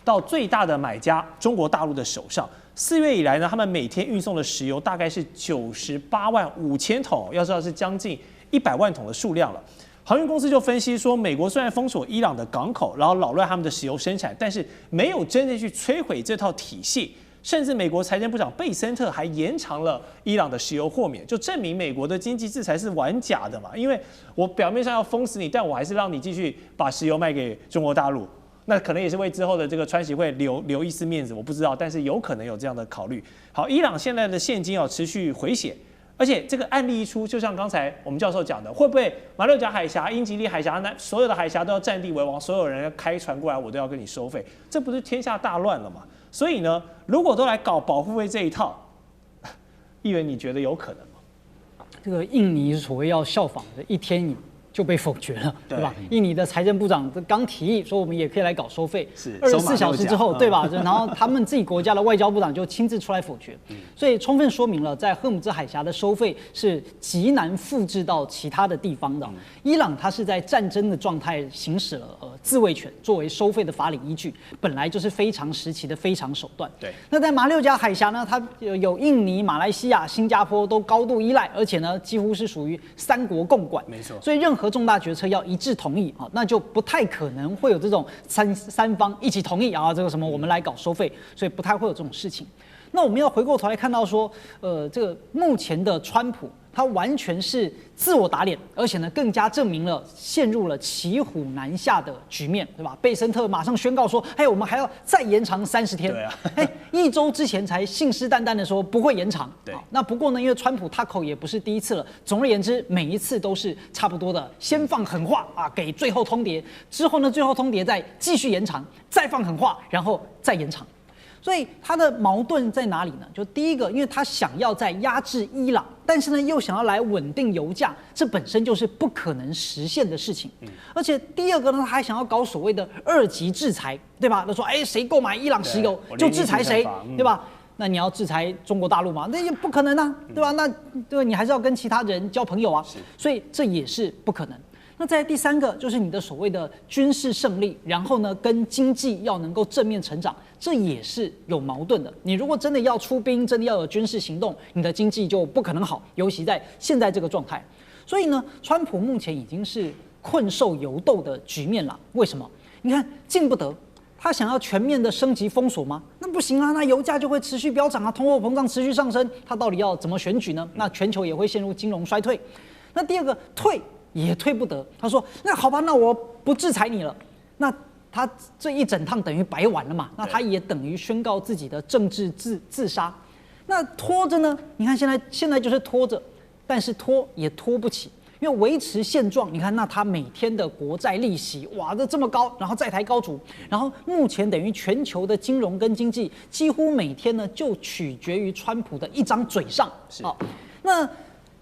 到最大的买家中国大陆的手上。4月以来呢，他们每天运送的石油大概是985000桶，要知道是将近100万桶的数量了。航运公司就分析说，美国虽然封锁伊朗的港口，然后扰乱他们的石油生产，但是没有真正去摧毁这套体系。甚至美国财政部长贝森特还延长了伊朗的石油豁免，就证明美国的经济制裁是玩假的嘛？因为我表面上要封死你，但我还是让你继续把石油卖给中国大陆，那可能也是为之后的这个川习会留一丝面子，我不知道，但是有可能有这样的考虑。好，伊朗现在的现金持续回血，而且这个案例一出，就像刚才我们教授讲的，会不会马六甲海峡、英吉利海峡所有的海峡都要占地为王，所有人开船过来，我都要跟你收费，这不是天下大乱了吗？所以呢，如果都来搞保护费这一套，议员你觉得有可能吗？这个印尼所谓要效仿的1天以就被否决了，对吧？印尼的财政部长刚提议说，我们也可以来搞收费，24小时之后，对吧？然后他们自己国家的外交部长就亲自出来否决，所以充分说明了在荷姆兹海峡的收费是极难复制到其他的地方的。伊朗它是在战争的状态行使了自卫权作为收费的法理依据，本来就是非常时期的非常手段。对，那在马六甲海峡呢，它有印尼、马来西亚、新加坡都高度依赖，而且呢几乎是属于3国共管，没错。所以任何重大决策要一致同意啊，那就不太可能会有这种三方一起同意啊，这个什么我们来搞收费，所以不太会有这种事情。那我们要回过头来看到说，这个目前的川普，他完全是自我打脸，而且呢更加证明了陷入了骑虎难下的局面，对吧？贝森特马上宣告说，我们还要再延长30天。对啊，1周之前才信誓旦旦的说不会延长。对，那不过呢，因为川普他口也不是第一次了，总而言之，每一次都是差不多的，先放狠话啊，给最后通牒，之后呢，最后通牒再继续延长，再放狠话，然后再延长。所以他的矛盾在哪里呢？就第一个，因为他想要在压制伊朗，但是呢又想要来稳定油价，这本身就是不可能实现的事情。而且第二个呢，他还想要搞所谓的2级制裁，对吧？他说，谁购买伊朗石油就制裁谁，对吧？那你要制裁中国大陆吗？那也不可能啊，对吧？那对你还是要跟其他人交朋友啊，所以这也是不可能。那再来第3个就是你的所谓的军事胜利，然后呢跟经济要能够正面成长，这也是有矛盾的。你如果真的要出兵，真的要有军事行动，你的经济就不可能好，尤其在现在这个状态。所以呢，川普目前已经是困兽犹斗的局面了。为什么？你看进不得，他想要全面的升级封锁吗？那不行啊，那油价就会持续飙涨啊，通货膨胀持续上升，他到底要怎么选举呢？那全球也会陷入金融衰退。那第二个退也退不得，他说那好吧，那我不制裁你了，那他这一整趟等于白玩了嘛，那他也等于宣告自己的政治自杀。那拖着呢？你看现在就是拖着，但是拖也拖不起，因为维持现状，你看那他每天的国债利息哇这么高，然后债台高筑，然后目前等于全球的金融跟经济几乎每天呢就取决于川普的一张嘴上。好，那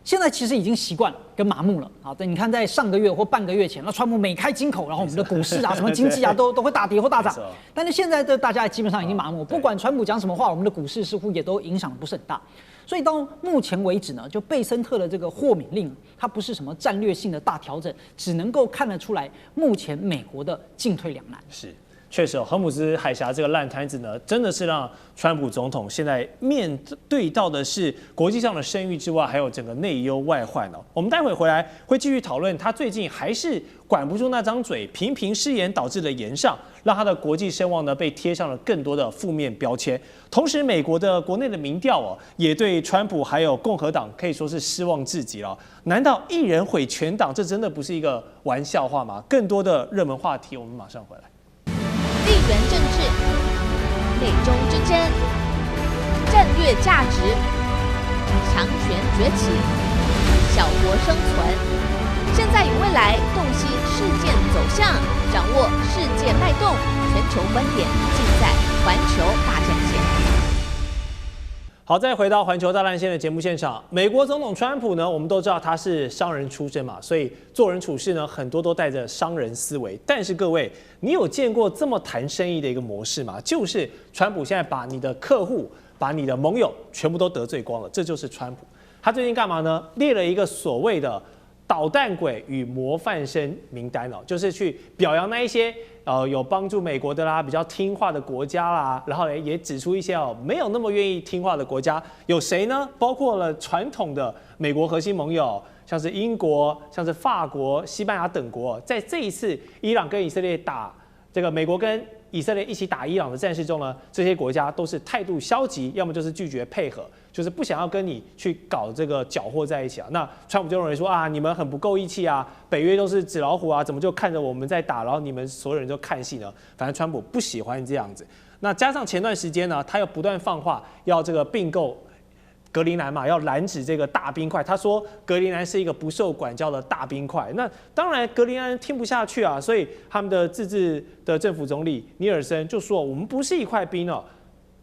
现在其实已经习惯了跟麻木了。好，你看在上个月或半个月前，那川普每开金口，然后我们的股市啊、什么经济啊都会大跌或大涨。但是现在的大家基本上已经麻木，不管川普讲什么话，我们的股市似乎也都影响不是很大。所以到目前为止呢，就贝森特的这个豁免令，它不是什么战略性的大调整，只能够看得出来目前美国的进退两难。是。确实，荷姆兹海峡这个烂摊子呢，真的是让川普总统现在面对到的是国际上的声誉之外，还有整个内忧外患哦。我们待会回来会继续讨论，他最近还是管不住那张嘴，频频失言导致的延上，让他的国际声望呢被贴上了更多的负面标签。同时，美国的国内的民调哦，也对川普还有共和党可以说是失望至极了。难道一人毁全党，这真的不是一个玩笑话吗？更多的热门话题，我们马上回来。地缘政治、美中之争、战略价值、强权崛起、小国生存，现在与未来洞悉事件走向，掌握世界脉动，全球观点尽在环球大战线。好，再回到环球大乱线的节目现场，美国总统川普呢，我们都知道他是商人出身嘛，所以做人处事呢，很多都带着商人思维。但是各位，你有见过这么谈生意的一个模式吗？就是川普现在把你的客户、把你的盟友全部都得罪光了，这就是川普。他最近干嘛呢？列了一个所谓的捣蛋鬼与模范生名单哦，就是去表扬那一些有帮助美国的啦、比较听话的国家啦，然后也指出一些没有那么愿意听话的国家，有谁呢？包括了传统的美国核心盟友，像是英国、像是法国、西班牙等国，在这一次伊朗跟以色列打这个美国跟以色列一起打伊朗的战事中呢，这些国家都是态度消极，要么就是拒绝配合，就是不想要跟你去搞这个搅和在一起啊。那川普就认为说啊，你们很不够义气啊，北约都是纸老虎啊，怎么就看着我们在打，然后你们所有人就看戏呢？反正川普不喜欢这样子。那加上前段时间呢，他又不断放话要这个并购格陵兰嘛，要拦止这个大冰块。他说格陵兰是一个不受管教的大冰块。那当然格陵兰听不下去啊，所以他们的自治的政府总理尼尔森就说，我们不是一块冰哦。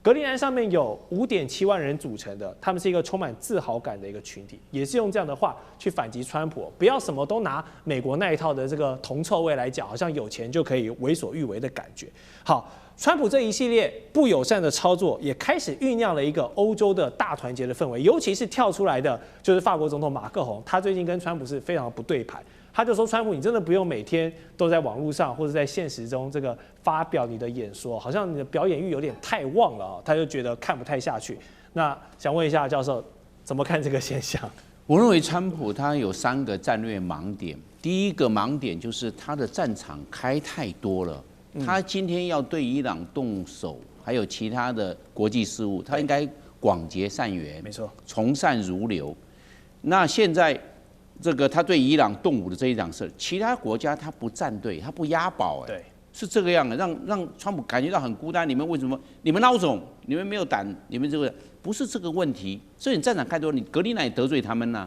格陵兰上面有5.7万人组成的，他们是一个充满自豪感的一个群体，也是用这样的话去反击川普，不要什么都拿美国那一套的这个铜臭味来讲，好像有钱就可以为所欲为的感觉。好，川普这一系列不友善的操作，也开始酝酿了一个欧洲的大团结的氛围，尤其是跳出来的就是法国总统马克宏，他最近跟川普是非常不对盘。他就说：“川普，你真的不用每天都在网络上或者在现实中这个发表你的演说，好像你的表演欲有点太旺了啊。”他就觉得看不太下去。那想问一下教授，怎么看这个现象？我认为川普他有3个战略盲点。第一个盲点就是他的战场开太多了。他今天要对伊朗动手，还有其他的国际事务，他应该广结善缘，没错，从善如流。那现在这个他对伊朗动武的这一档事，其他国家他不站队，他不押宝，对，是这个样的，让川普感觉到很孤单。你们为什么？你们孬种，你们没有胆，你们这个不是这个问题。所以你战场太多，你格陵兰也得罪他们呐、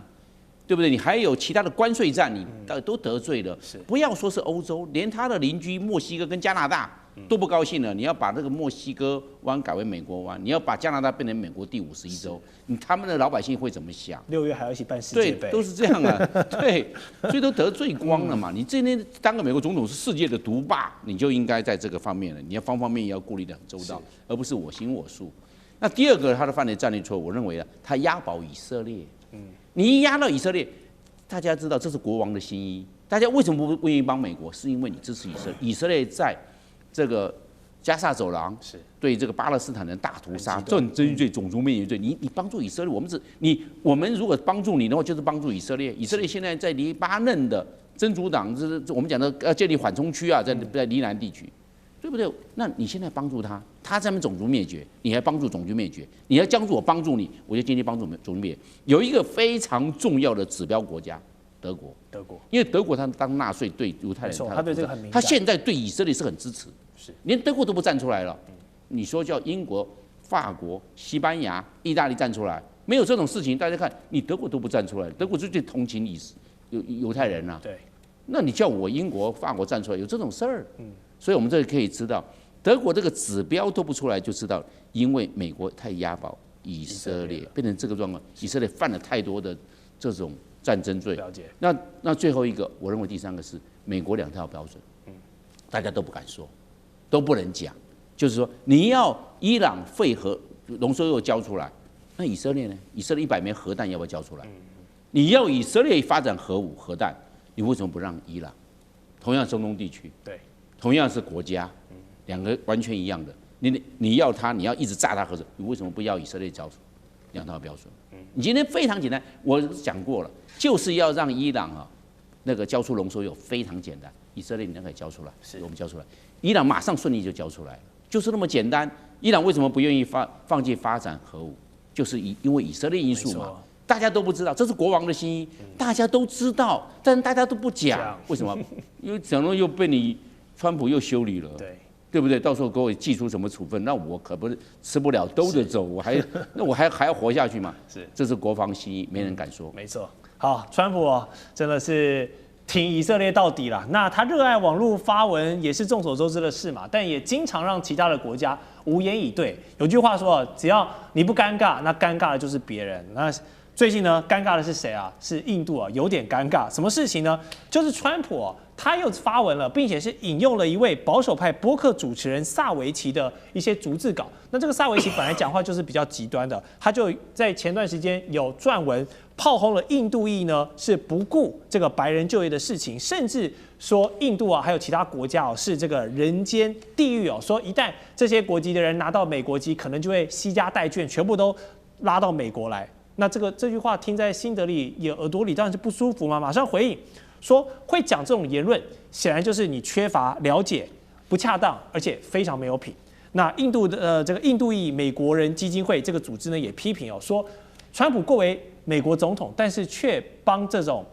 对不对？你还有其他的关税战，你都得罪了。不要说是欧洲，连他的邻居墨西哥跟加拿大都不高兴了。你要把这个墨西哥湾改为美国湾，你要把加拿大变成美国第51州，他们的老百姓会怎么想？6月还要一起办世界杯，对，都是这样啊。对，所以都得罪光了嘛。你今天当个美国总统是世界的独霸，你就应该在这个方面了，你要方方面面要顾虑得很周到，而不是我行我素。那第二个，他的犯的战略错误，我认为啊，他押宝以色列。你一押到以色列，大家知道这是国王的心意。大家为什么不愿意帮美国？是因为你支持以色列。以色列在这个加萨走廊对这个巴勒斯坦人大屠杀、战争罪、种族灭绝罪，你帮助以色列，我们如果帮助你的话，就是帮助以色列。以色列现在在黎巴嫩的真主党，就是我们讲的要建立缓冲区啊，在黎南地区。对不对？那你现在帮助他，他在那边种族灭绝，你还帮助种族灭绝，你还帮助我帮助你，我就今天帮助种族灭绝。有一个非常重要的指标国家，德国，因为德国他当纳粹对犹太人，他对这个很敏感，他现在对以色列是很支持，连德国都不站出来了。你说叫英国、法国、西班牙、意大利站出来，没有这种事情，大家看你德国都不站出来，德国最同情犹太人啊。对，那你叫我英国、法国站出来，有这种事儿？所以我们这里可以知道，德国这个指标都不出来，就知道，因为美国太押宝以色列，变成这个状况，以色列犯了太多的这种战争罪。了解。那最后一个，我认为第3个是美国2套标准，大家都不敢说，都不能讲，就是说你要伊朗废核浓缩铀交出来，那以色列呢？以色列100枚核弹要不要交出来？你要以色列发展核弹，你为什么不让伊朗？同样中东地区，对。同样是国家，2个完全一样的。你要他，你要一直炸他核子，你为什么不要以色列交出2套标准？你今天非常简单，我讲过了，就是要让伊朗啊那个交出浓缩铀，非常简单。以色列你那个交出来，我们交出来，伊朗马上顺利就交出来了，就是那么简单。伊朗为什么不愿意放弃发展核武？就是因为以色列因素嘛。大家都不知道，这是国王的心意，大家都知道，但是大家都不讲，为什么？因为讲了又被你。川普又修理了，对不对？到时候给我寄出什么处分，那我可不是吃不了兜着走，我还要活下去嘛？这是国防心意，没人敢说。没错，好，川普真的是挺以色列到底了。那他热爱网络发文也是众所周知的事嘛，但也经常让其他的国家无言以对。有句话说，只要你不尴尬，那尴尬的就是别人。那最近呢，尴尬的是谁啊？是印度啊，有点尴尬。什么事情呢？就是川普啊，他又发文了，并且是引用了一位保守派播客主持人萨维奇的一些逐字稿。那这个萨维奇本来讲话就是比较极端的，他就在前段时间有撰文炮轰了印度裔呢，是不顾这个白人就业的事情，甚至说印度啊，还有其他国家哦，是这个人间地狱哦。说一旦这些国籍的人拿到美国籍，可能就会惜家带眷，全部都拉到美国来。那这句话听在新德里也耳朵里当然是不舒服嘛，马上回应说会讲这种言论，显然就是你缺乏了解、不恰当，而且非常没有品。那印度的这个印度裔美国人基金会这个组织呢也批评哦，说川普作为美国总统，但是却帮这种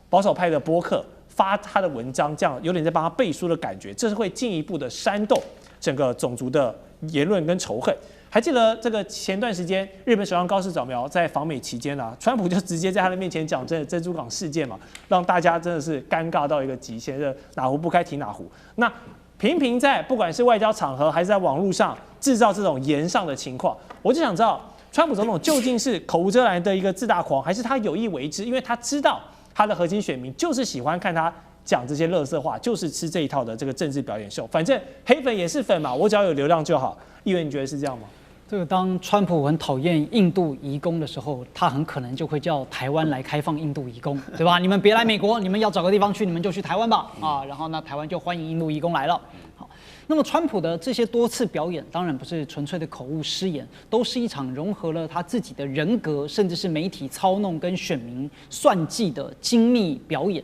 保守派的播客发他的文章，这样有点在帮他背书的感觉，这是会进一步的煽动整个种族的言论跟仇恨。还记得这个前段时间，日本首相高市早苗在访美期间啊，川普就直接在他的面前讲珍珠港事件嘛，让大家真的是尴尬到一个极限，哪壶不开提哪壶。那频频在不管是外交场合还是在网络上制造这种言上的情况，我就想知道，川普总统究竟是口无遮拦的一个自大狂，还是他有意为之？因为他知道他的核心选民就是喜欢看他讲这些垃圾话，就是吃这一套的这个政治表演秀。反正黑粉也是粉嘛，我只要有流量就好。议员，你觉得是这样吗？这个当川普很讨厌印度移工的时候，他很可能就会叫台湾来开放印度移工，对吧？你们别来美国，你们要找个地方去，你们就去台湾吧，啊，然后呢，台湾就欢迎印度移工来了。好，那么川普的这些多次表演，当然不是纯粹的口误失言，都是一场融合了他自己的人格，甚至是媒体操弄跟选民算计的精密表演。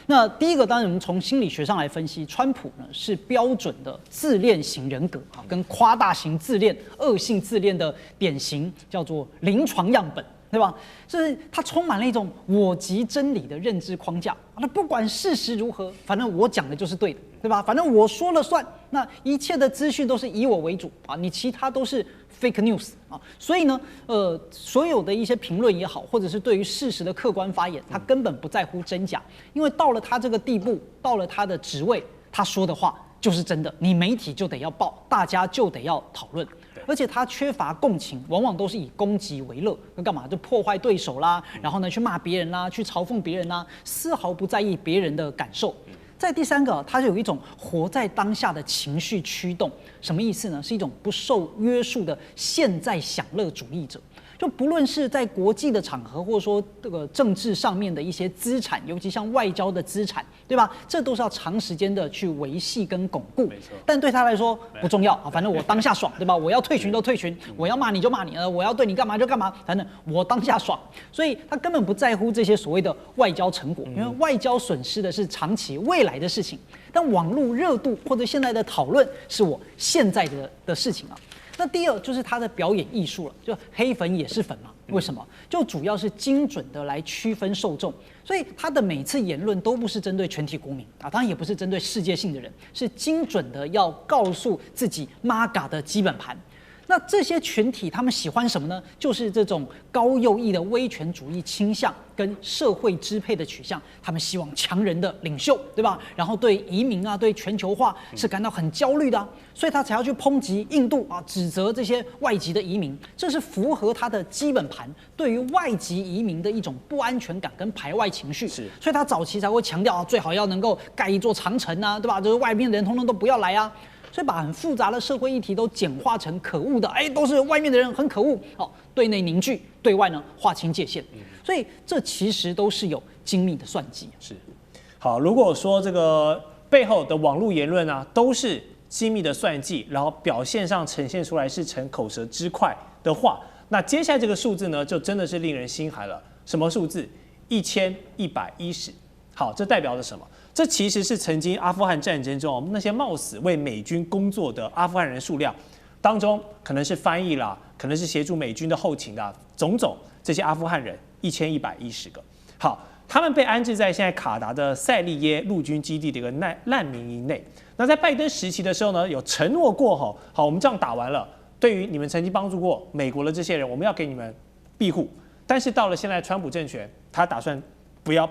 那第一个，当然我们从心理学上来分析，川普呢是标准的自恋型人格啊，跟夸大型自恋、恶性自恋的典型，叫做临床样本，对吧？就是他充满了一种我即真理的认知框架，那不管事实如何，反正我讲的就是对的，对吧？反正我说了算，那一切的资讯都是以我为主啊，你其他都是 fake news 啊，所以呢，所有的一些评论也好，或者是对于事实的客观发言，他根本不在乎真假，因为到了他这个地步，到了他的职位，他说的话就是真的，你媒体就得要报，大家就得要讨论。而且他缺乏共情，往往都是以攻击为乐，干嘛就破坏对手啦，然后呢去骂别人啦，去嘲讽别人啦，丝毫不在意别人的感受。在第三个，他有一种活在当下的情绪驱动，什么意思呢？是一种不受约束的现在享乐主义者。就不论是在国际的场合，或者说这个政治上面的一些资产，尤其像外交的资产，对吧？这都是要长时间的去维系跟巩固。但对他来说不重要啊，反正我当下爽，对吧？我要退群就退群，我要骂你就骂你，我要对你干嘛就干嘛，反正我当下爽。所以他根本不在乎这些所谓的外交成果，因为外交损失的是长期未来的事情，但网络热度或者现在的讨论是我现在的事情啊。那第二就是他的表演艺术了，就黑粉也是粉嘛？为什么？就主要是精准的来区分受众，所以他的每次言论都不是针对全体国民啊，当然也不是针对世界性的人，是精准的要告诉自己 MAGA 的基本盘。那这些群体他们喜欢什么呢？就是这种高右翼的威权主义倾向跟社会支配的取向，他们希望强人的领袖，对吧？然后对移民啊，对全球化是感到很焦虑的啊，所以他才要去抨击印度啊，指责这些外籍的移民，这是符合他的基本盘对于外籍移民的一种不安全感跟排外情绪。所以他早期才会强调啊，最好要能够盖一座长城啊，对吧？就是外面的人通通都不要来啊。所以把很复杂的社会议题都简化成可恶的，都是外面的人很可恶，对内凝聚，对外呢划清界限。所以这其实都是有精密的算计。是，好，如果说这个背后的网络言论啊，都是精密的算计，然后表现上呈现出来是呈口舌之快的话，那接下来这个数字呢，就真的是令人心寒了。什么数字？1110。好，这代表着什么？这其实是曾经阿富汗战争中那些冒死为美军工作的阿富汗人数量当中，可能是翻译啦，可能是协助美军的后勤的，种这些阿富汗人1110个。好，他们被安置在现在卡达的塞利耶陆军基地的一个难民营内。那在拜登时期的时候呢，有承诺过好，我们这样打完了，对于你们曾经帮助过美国的这些人，我们要给你们庇护。但是到了现在川普政权，他打算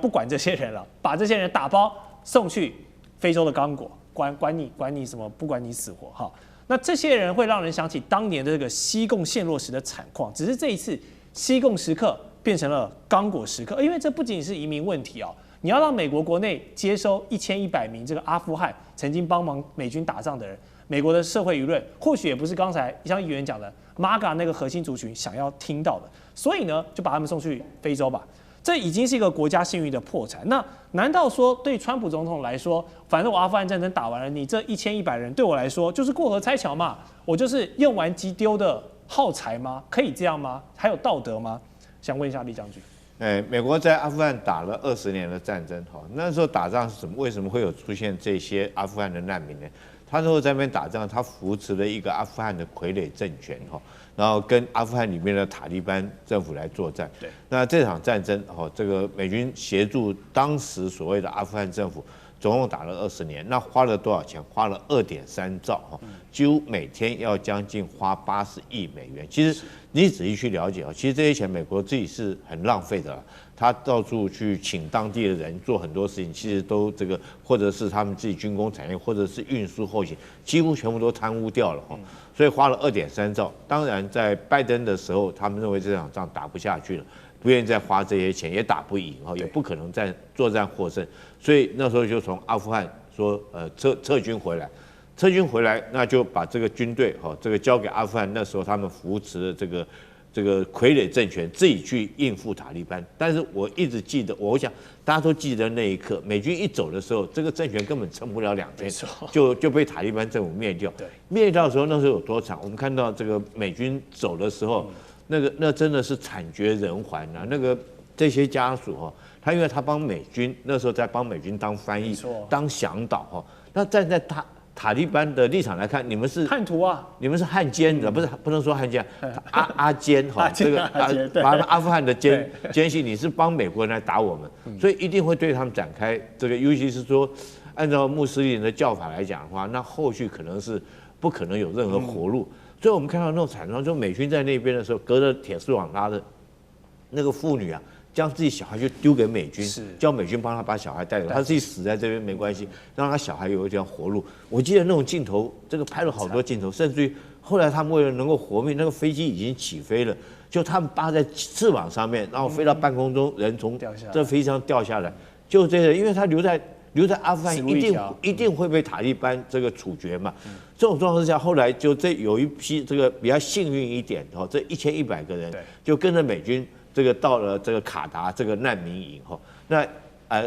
不管这些人了，把这些人打包送去非洲的刚果，管你什么，不管你死活哈。那这些人会让人想起当年的这个西贡陷落时的惨况，只是这一次西贡时刻变成了刚果时刻，因为这不仅仅是移民问题哦，你要让美国国内接收1100名这个阿富汗曾经帮忙美军打仗的人，美国的社会舆论或许也不是刚才像议员讲的 MAGA 那个核心族群想要听到的，所以呢，就把他们送去非洲吧。这已经是一个国家信誉的破产。那难道说对川普总统来说，反正我阿富汗战争打完了，你这1100人对我来说就是过河拆桥嘛？我就是用完即丢的耗材吗？可以这样吗？还有道德吗？想问一下李将军。美国在阿富汗打了20年的战争，那时候打仗是什么？为什么会有出现这些阿富汗的难民呢？他那时候在那边打仗，他扶持了一个阿富汗的傀儡政权，然后跟阿富汗里面的塔利班政府来作战。对，那这场战争，这个美军协助当时所谓的阿富汗政府，总共打了20年，那花了多少钱？花了2.3兆，几乎每天要将近花80亿美元。其实你仔细去了解，其实这些钱美国自己是很浪费的。他到处去请当地的人做很多事情，其实都这个，或者是他们自己军工产业，或者是运输后勤，几乎全部都贪污掉了所以花了2.3兆。当然，在拜登的时候，他们认为这场仗打不下去了，不愿意再花这些钱，也打不赢也不可能再作战获胜，所以那时候就从阿富汗说撤军回来。撤军回来，那就把这个军队这个交给阿富汗。那时候他们扶持的这个傀儡政权自己去应付塔利班。但是我一直记得，我想大家都记得那一刻，美军一走的时候，这个政权根本撑不了2天，就被塔利班政府灭掉。灭掉的时候，那时候有多惨？我们看到这个美军走的时候，那真的是惨绝人寰啊！这些家属他因为他帮美军那时候在帮美军当翻译、当向导那站在塔利班的立场来看，你们是叛徒啊，你们是汉奸的，不能说汉奸，阿奸这个把阿富汗的奸细，你是帮美国人来打我们，所以一定会对他们展开这个，尤其是说按照穆斯林的教法来讲的话，那后续可能是不可能有任何活路。所以我们看到那种惨状，就美军在那边的时候，隔着铁丝网拉的那个妇女啊。将自己小孩就丢给美军，叫美军帮他把小孩带走，他自己死在这边没关系，让他小孩有一条活路。我记得那种镜头，这个拍了好多镜头，甚至于后来他们为了能够活命，那个飞机已经起飞了，就他们扒在翅膀上面，然后飞到半空中，人从这飞机上掉下来，就这个，因为他留在阿富汗一定会被塔利班这个处决嘛。这种状况之下，后来就有一批这个比较幸运一点这1100个人就跟着美军。这个到了这个卡达这个难民营那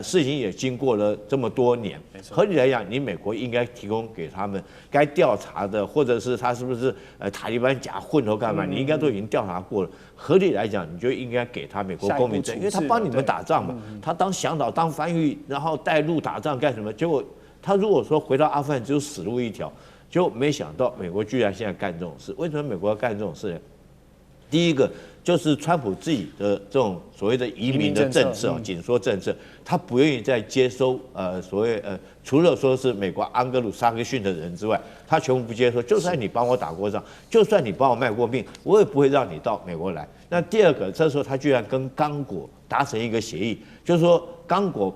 事情也经过了这么多年，合理来讲，你美国应该提供给他们该调查的，或者是他是不是塔利班假混头干嘛，你应该都已经调查过了。合理来讲，你就应该给他美国公民证，因为他帮你们打仗嘛，他当向导、当翻译，然后带路打仗干什么？结果他如果说回到阿富汗只有死路一条，结果没想到美国居然现在干这种事。为什么美国要干这种事呢？第一个就是川普自己的这种所谓的移民的政策紧缩政策，他不愿意再接收所谓除了说是美国安格鲁萨克逊的人之外，他全部不接受。就算你帮我打过仗，就算你帮我卖过命，我也不会让你到美国来。那第二个，这时候他居然跟刚果达成一个协议，就是说刚果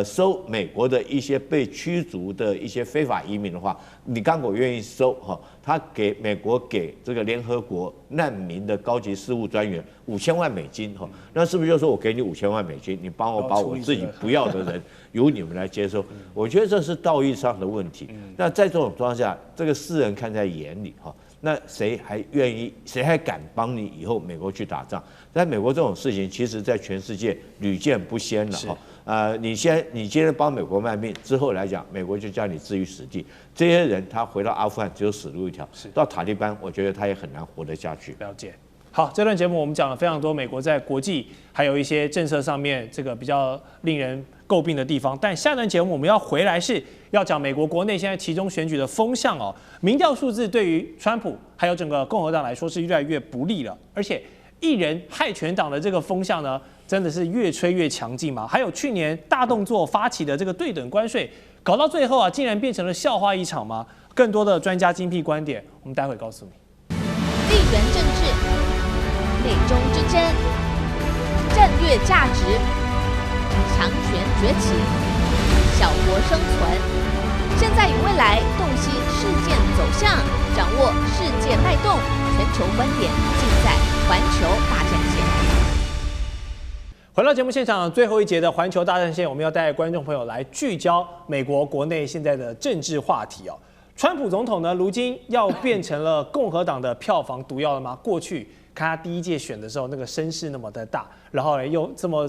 收美国的一些被驱逐的一些非法移民的话，你刚果愿意收他给美国给这个联合国难民的高级事务专员5000万美金那是不是就说我给你5000万美金，你帮我把我自己不要的人由你们来接收？我觉得这是道义上的问题。那在这种状况下，这个世人看在眼里那谁还愿意，谁还敢帮你以后美国去打仗？在美国这种事情，其实在全世界屡见不鲜了你今天帮美国卖命之后来讲，美国就叫你置于死地。这些人他回到阿富汗只有死路一条，到塔利班，我觉得他也很难活得下去。了解。好，这段节目我们讲了非常多美国在国际还有一些政策上面这个比较令人诟病的地方，但下段节目我们要回来是要讲美国国内现在期中选举的风向民调数字对于川普还有整个共和党来说是越来越不利了，而且一人害全党的这个风向呢，真的是越吹越强劲嘛？还有去年大动作发起的这个对等关税，搞到最后竟然变成了笑话一场吗？更多的专家精辟观点，我们待会告诉你。地缘政治、美中之争、战略价值、强权崛起、小国生存、现在与未来，洞悉事件走向，掌握世界脉动，全球观点尽在环球大战线。回到节目现场最后一节的环球大战线，我们要带观众朋友来聚焦美国国内现在的政治话题哦。川普总统呢，如今要变成了共和党的票房毒药了吗？过去看他第一届选的时候，那个声势那么的大，然后呢又这么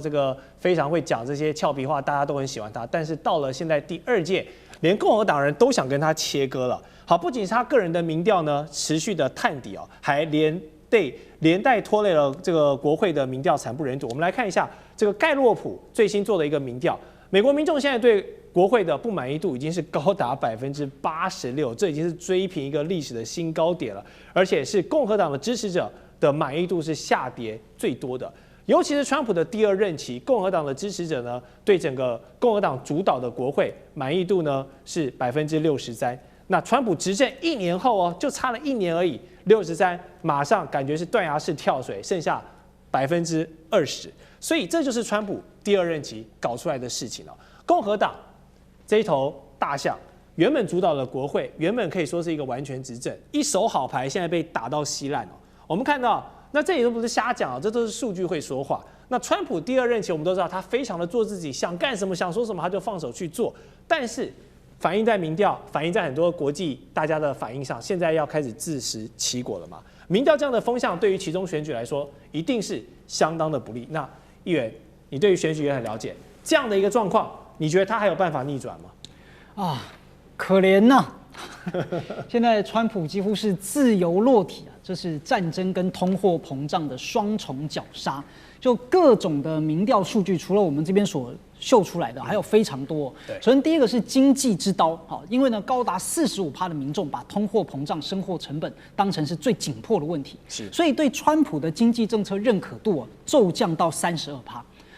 非常会讲这些俏皮话，大家都很喜欢他。但是到了现在第2届，连共和党人都想跟他切割了。好，不仅是他个人的民调呢持续的探底哦，还连带拖累了这个国会的民调惨不忍睹。我们来看一下这个盖洛普最新做的一个民调，美国民众现在对国会的不满意度已经是高达86%，这已经是追平一个历史的新高点了，而且是共和党的支持者的满意度是下跌最多的。尤其是川普的第2任期，共和党的支持者呢，对整个共和党主导的国会满意度呢是63%。那川普执政1年后哦，就差了1年而已，63%，马上感觉是断崖式跳水，剩下20%。所以这就是川普第2任期搞出来的事情哦。共和党这一头大象原本主导了国会，原本可以说是一个完全执政，一手好牌，现在被打到稀烂哦。我们看到，那这里都不是瞎讲哦，这都是数据会说话。那川普第2任期，我们都知道他非常的做自己，想干什么想说什么他就放手去做，但是反映在民调，反映在很多国际大家的反应上，现在要开始自食其果了嘛？民调这样的风向，对于其中选举来说，一定是相当的不利。那议员，你对于选举也很了解，这样的一个状况，你觉得他还有办法逆转吗？啊，可怜呐！现在川普几乎是自由落体啊，这是战争跟通货膨胀的双重绞杀。就各种的民调数据，除了我们这边所秀出来的，还有非常多。首先第一个是经济之刀，好，因为呢高达45%的民众把通货膨胀、生活成本当成是最紧迫的问题，所以对川普的经济政策认可度骤降到32%，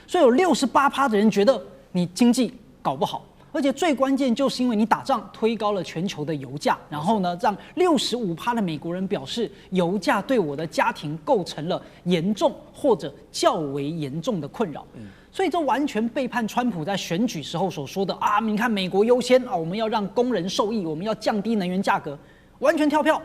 所以有68%的人觉得你经济搞不好。而且最关键就是因为你打仗推高了全球的油价，然后呢，让65%的美国人表示油价对我的家庭构成了严重或者较为严重的困扰。所以这完全背叛川普在选举时候所说的啊，你看美国优先啊，我们要让工人受益，我们要降低能源价格，完全跳票。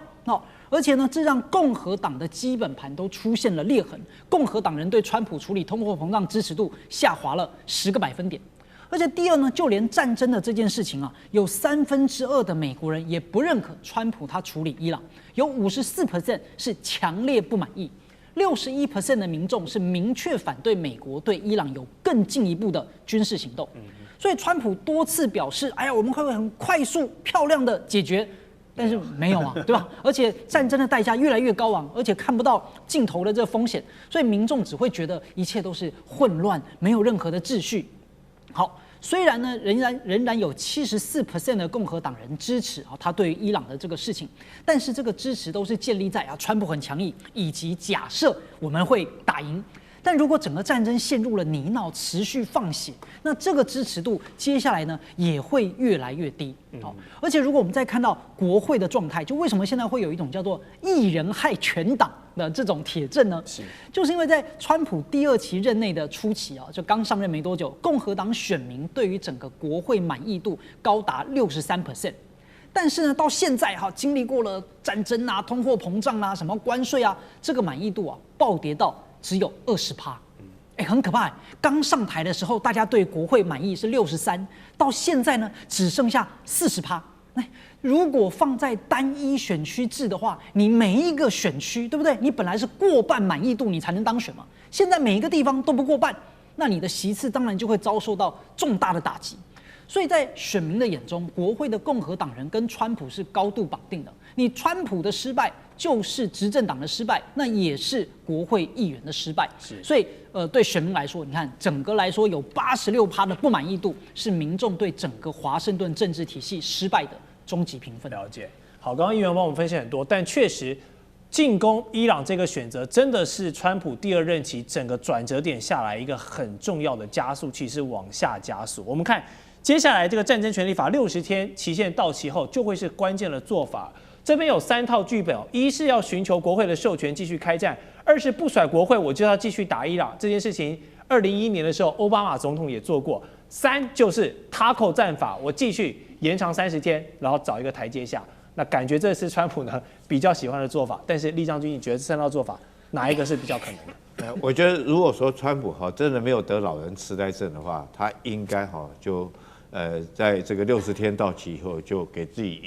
而且呢，这让共和党的基本盘都出现了裂痕，共和党人对川普处理通货膨胀支持度下滑了10个百分点。而且第二呢，就连战争的这件事情啊，有2/3的美国人也不认可川普他处理伊朗，有54% 是强烈不满意，61% 的民众是明确反对美国对伊朗有更进一步的军事行动。所以川普多次表示，哎呀，我们会很快速、漂亮的解决。但是没有啊，对吧？而且战争的代价越来越高昂，而且看不到尽头的这个风险，所以民众只会觉得一切都是混乱，没有任何的秩序。好，虽然呢，仍然有74% 的共和党人支持啊，他对于伊朗的这个事情，但是这个支持都是建立在川普很强硬，以及假设我们会打赢。但如果整个战争陷入了泥淖，持续放血，那这个支持度接下来呢也会越来越低。而且如果我们再看到国会的状态，就为什么现在会有一种叫做一人害全党的这种铁证呢？就是因为在川普第2期任内的初期就刚上任没多久，共和党选民对于整个国会满意度高达63%。但是呢，到现在经历过了战争啊、通货膨胀啊、什么关税啊，这个满意度暴跌到只有20%，很可怕。刚上台的时候，大家对国会满意是63%，到现在呢，只剩下40%。如果放在单一选区制的话，你每一个选区，对不对？你本来是过半满意度你才能当选嘛，现在每一个地方都不过半，那你的席次当然就会遭受到重大的打击。所以在选民的眼中，国会的共和党人跟川普是高度绑定的。你川普的失败就是执政党的失败，那也是国会议员的失败。所以对选民来说，你看整个来说有86%的不满意度，是民众对整个华盛顿政治体系失败的终极评分。了解。好，刚刚议员帮我们分析很多，但确实进攻伊朗这个选择，真的是川普第2任期整个转折点下来一个很重要的加速器，是往下加速。我们看。接下来这个战争权利法60天期限到期后，就会是关键的做法。这边有3套剧本，一是要寻求国会的授权继续开战，二是不甩国会我就要继续打伊朗。这件事情2011年的时候，奥巴马总统也做过。3就是塔扣战法，我继续延长30天，然后找一个台阶下。那感觉这是川普呢比较喜欢的做法。但是厉将军，你觉得这3道做法哪一个是比较可能的？我觉得如果说川普真的没有得老人痴呆症的话，他应该就在这个60天到期以后，就给自己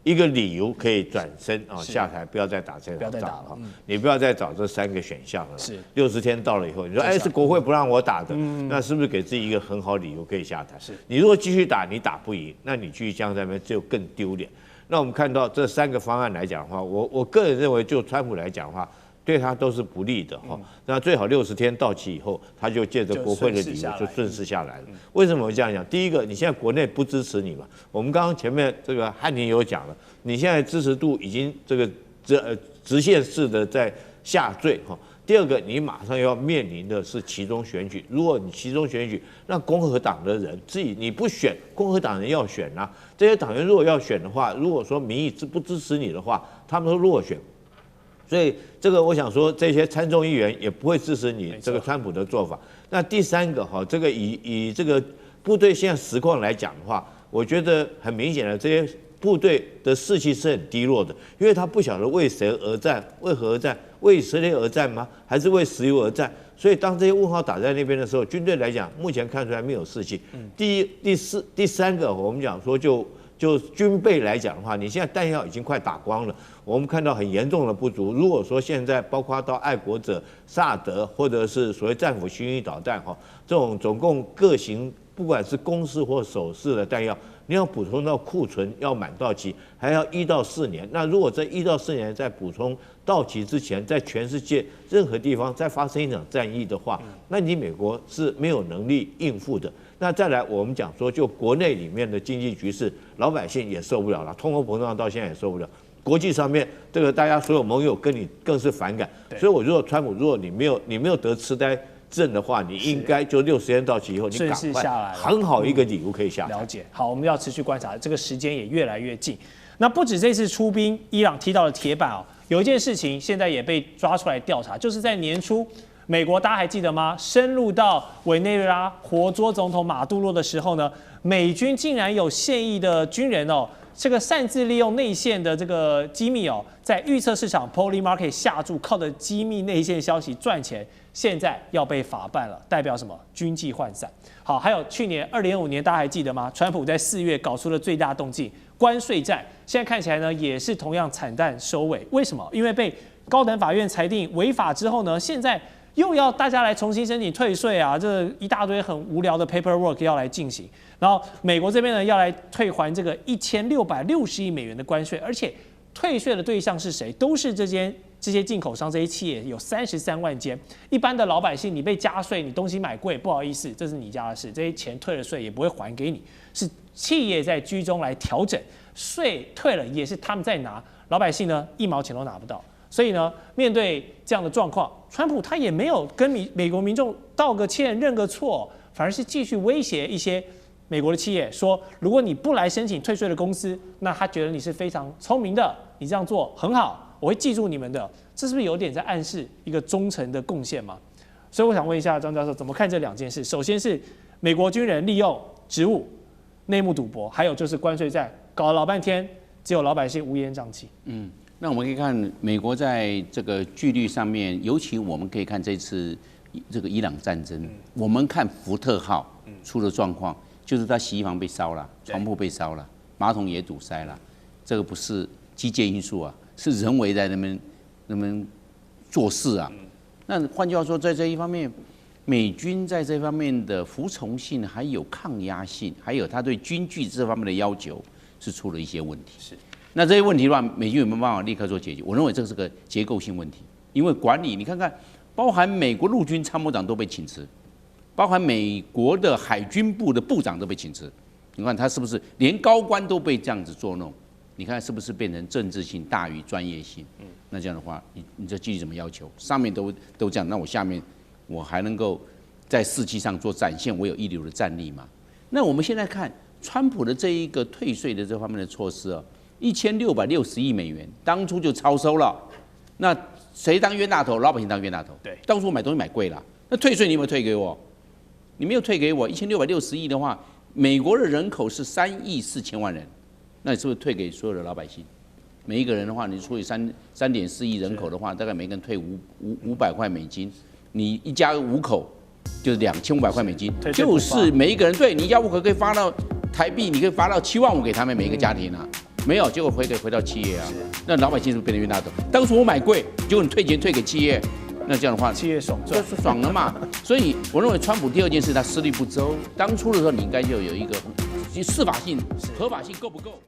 一个理由可以转身下台，不要再打这场仗了。你不要再找这3个选项了。是60天到了以后，你说是国会不让我打的，那是不是给自己一个很好理由可以下台？是你如果继续打，你打不赢，那你继续这样在那边只有更丢脸。那我们看到这3个方案来讲的话，我个人认为，就川普来讲的话，对他都是不利的那最好60天到期以后，他就借着国会的理由就顺势下来了。为什么我这样讲？第一个，你现在国内不支持你嘛？我们刚刚前面这个汉庭有讲了，你现在支持度已经这个直线式的在下坠第二个，你马上要面临的是期中选举。如果你期中选举，那共和党的人自己你不选，共和党人要选啊。这些党员如果要选的话，如果说民意不支持你的话，他们都落选。所以这个我想说，这些参众议员也不会支持你这个川普的做法。那第3个这个以这个部队现在实况来讲的话，我觉得很明显的这些部队的士气是很低落的，因为他不晓得为谁而战，为何而战，为以色列而战吗？还是为石油而战？所以当这些问号打在那边的时候，军队来讲，目前看出来没有士气。第三个，我们讲说就军备来讲的话，你现在弹药已经快打光了，我们看到很严重的不足。如果说现在包括到爱国者、萨德或者是所谓战斧巡弋导弹这种总共各型不管是攻势或守势的弹药，你要补充到库存要满到期，还要1到4年。那如果这1到4年在补充到期之前，在全世界任何地方再发生一场战役的话，那你美国是没有能力应付的。那再来，我们讲说，就国内里面的经济局势，老百姓也受不了了，通货膨胀到现在也受不了。国际上面，这个大家所有盟友跟你更是反感。所以，我如果川普，如果你没有得痴呆症的话，你应该就60天到期以后，你赶快很好一个理由可以下台。了解。好，我们要持续观察，这个时间也越来越近。那不止这次出兵，伊朗踢到了铁板有一件事情现在也被抓出来调查，就是在年初。美国大家还记得吗？深入到委内瑞拉活捉总统马杜罗的时候呢，美军竟然有现役的军人这个擅自利用内线的这个机密在预测市场 Polymarket 下注，靠着机密内线消息赚钱，现在要被法办了，代表什么？军纪涣散。好，还有去年2025年大家还记得吗？川普在4月搞出了最大动静，关税战，现在看起来呢也是同样惨淡收尾。为什么？因为被高等法院裁定违法之后呢，现在又要大家来重新申请退税啊，这一大堆很无聊的 paperwork 要来进行。然后美国这边呢要来退还这个1660亿美元的关税，而且退税的对象是谁？都是这些进口商，这些企业有33万间。一般的老百姓，你被加税，你东西买贵，不好意思，这是你家的事，这些钱退了税也不会还给你，是企业在居中来调整，税退了也是他们在拿，老百姓呢1毛钱都拿不到。所以呢，面对这样的状况，川普他也没有跟美国民众道个歉、认个错，反而是继续威胁一些美国的企业，说如果你不来申请退税的公司，那他觉得你是非常聪明的，你这样做很好，我会记住你们的。这是不是有点在暗示一个忠诚的贡献嘛？所以我想问一下张教授，怎么看这2件事？首先是美国军人利用职务、内幕赌博，还有就是关税战，搞了老半天，只有老百姓乌烟瘴气。那我们可以看美国在这个纪律上面，尤其我们可以看这次这个伊朗战争，我们看福特号出了状况，就是他洗衣房被烧了，床铺被烧了，马桶也堵塞了，这个不是机械因素啊，是人为在那边做事啊。那换句话说，在这一方面，美军在这方面的服从性还有抗压性，还有他对军纪这方面的要求是出了一些问题。是。那这些问题的话，美军有没有办法立刻做解决？我认为这是个结构性问题，因为管理，你看看，包含美国陆军参谋长都被请辞，包含美国的海军部的部长都被请辞。你看他是不是连高官都被这样子捉弄？你看是不是变成政治性大于专业性？那这样的话，你这纪律怎么要求？上面都这样，那我下面我还能够在士气上做展现，我有一流的战力吗？那我们现在看川普的这一个退税的这方面的措施啊。1660亿美元，当初就超收了。那谁当冤大头？老百姓当冤大头。对，当初我买东西买贵了，那退税你有没有退给我？你没有退给我1660亿的话，美国的人口是3亿4千万人，那你是不是退给所有的老百姓？每一个人的话，你除以3.4亿人口的话，大概每个人退500块美金，你一家5口就是2500块美金，就是每一个人对你一家5口可以发到台币，你可以发到7万5给他们每一个家庭啊。没有，结果回到企业啊，那老百姓是不是变得越大头？当初我买贵，结果你退钱退给企业，那这样的话，企业爽就是爽了嘛。所以我认为川普第二件事他思虑不周，当初的时候你应该就有一个司法性、合法性够不够？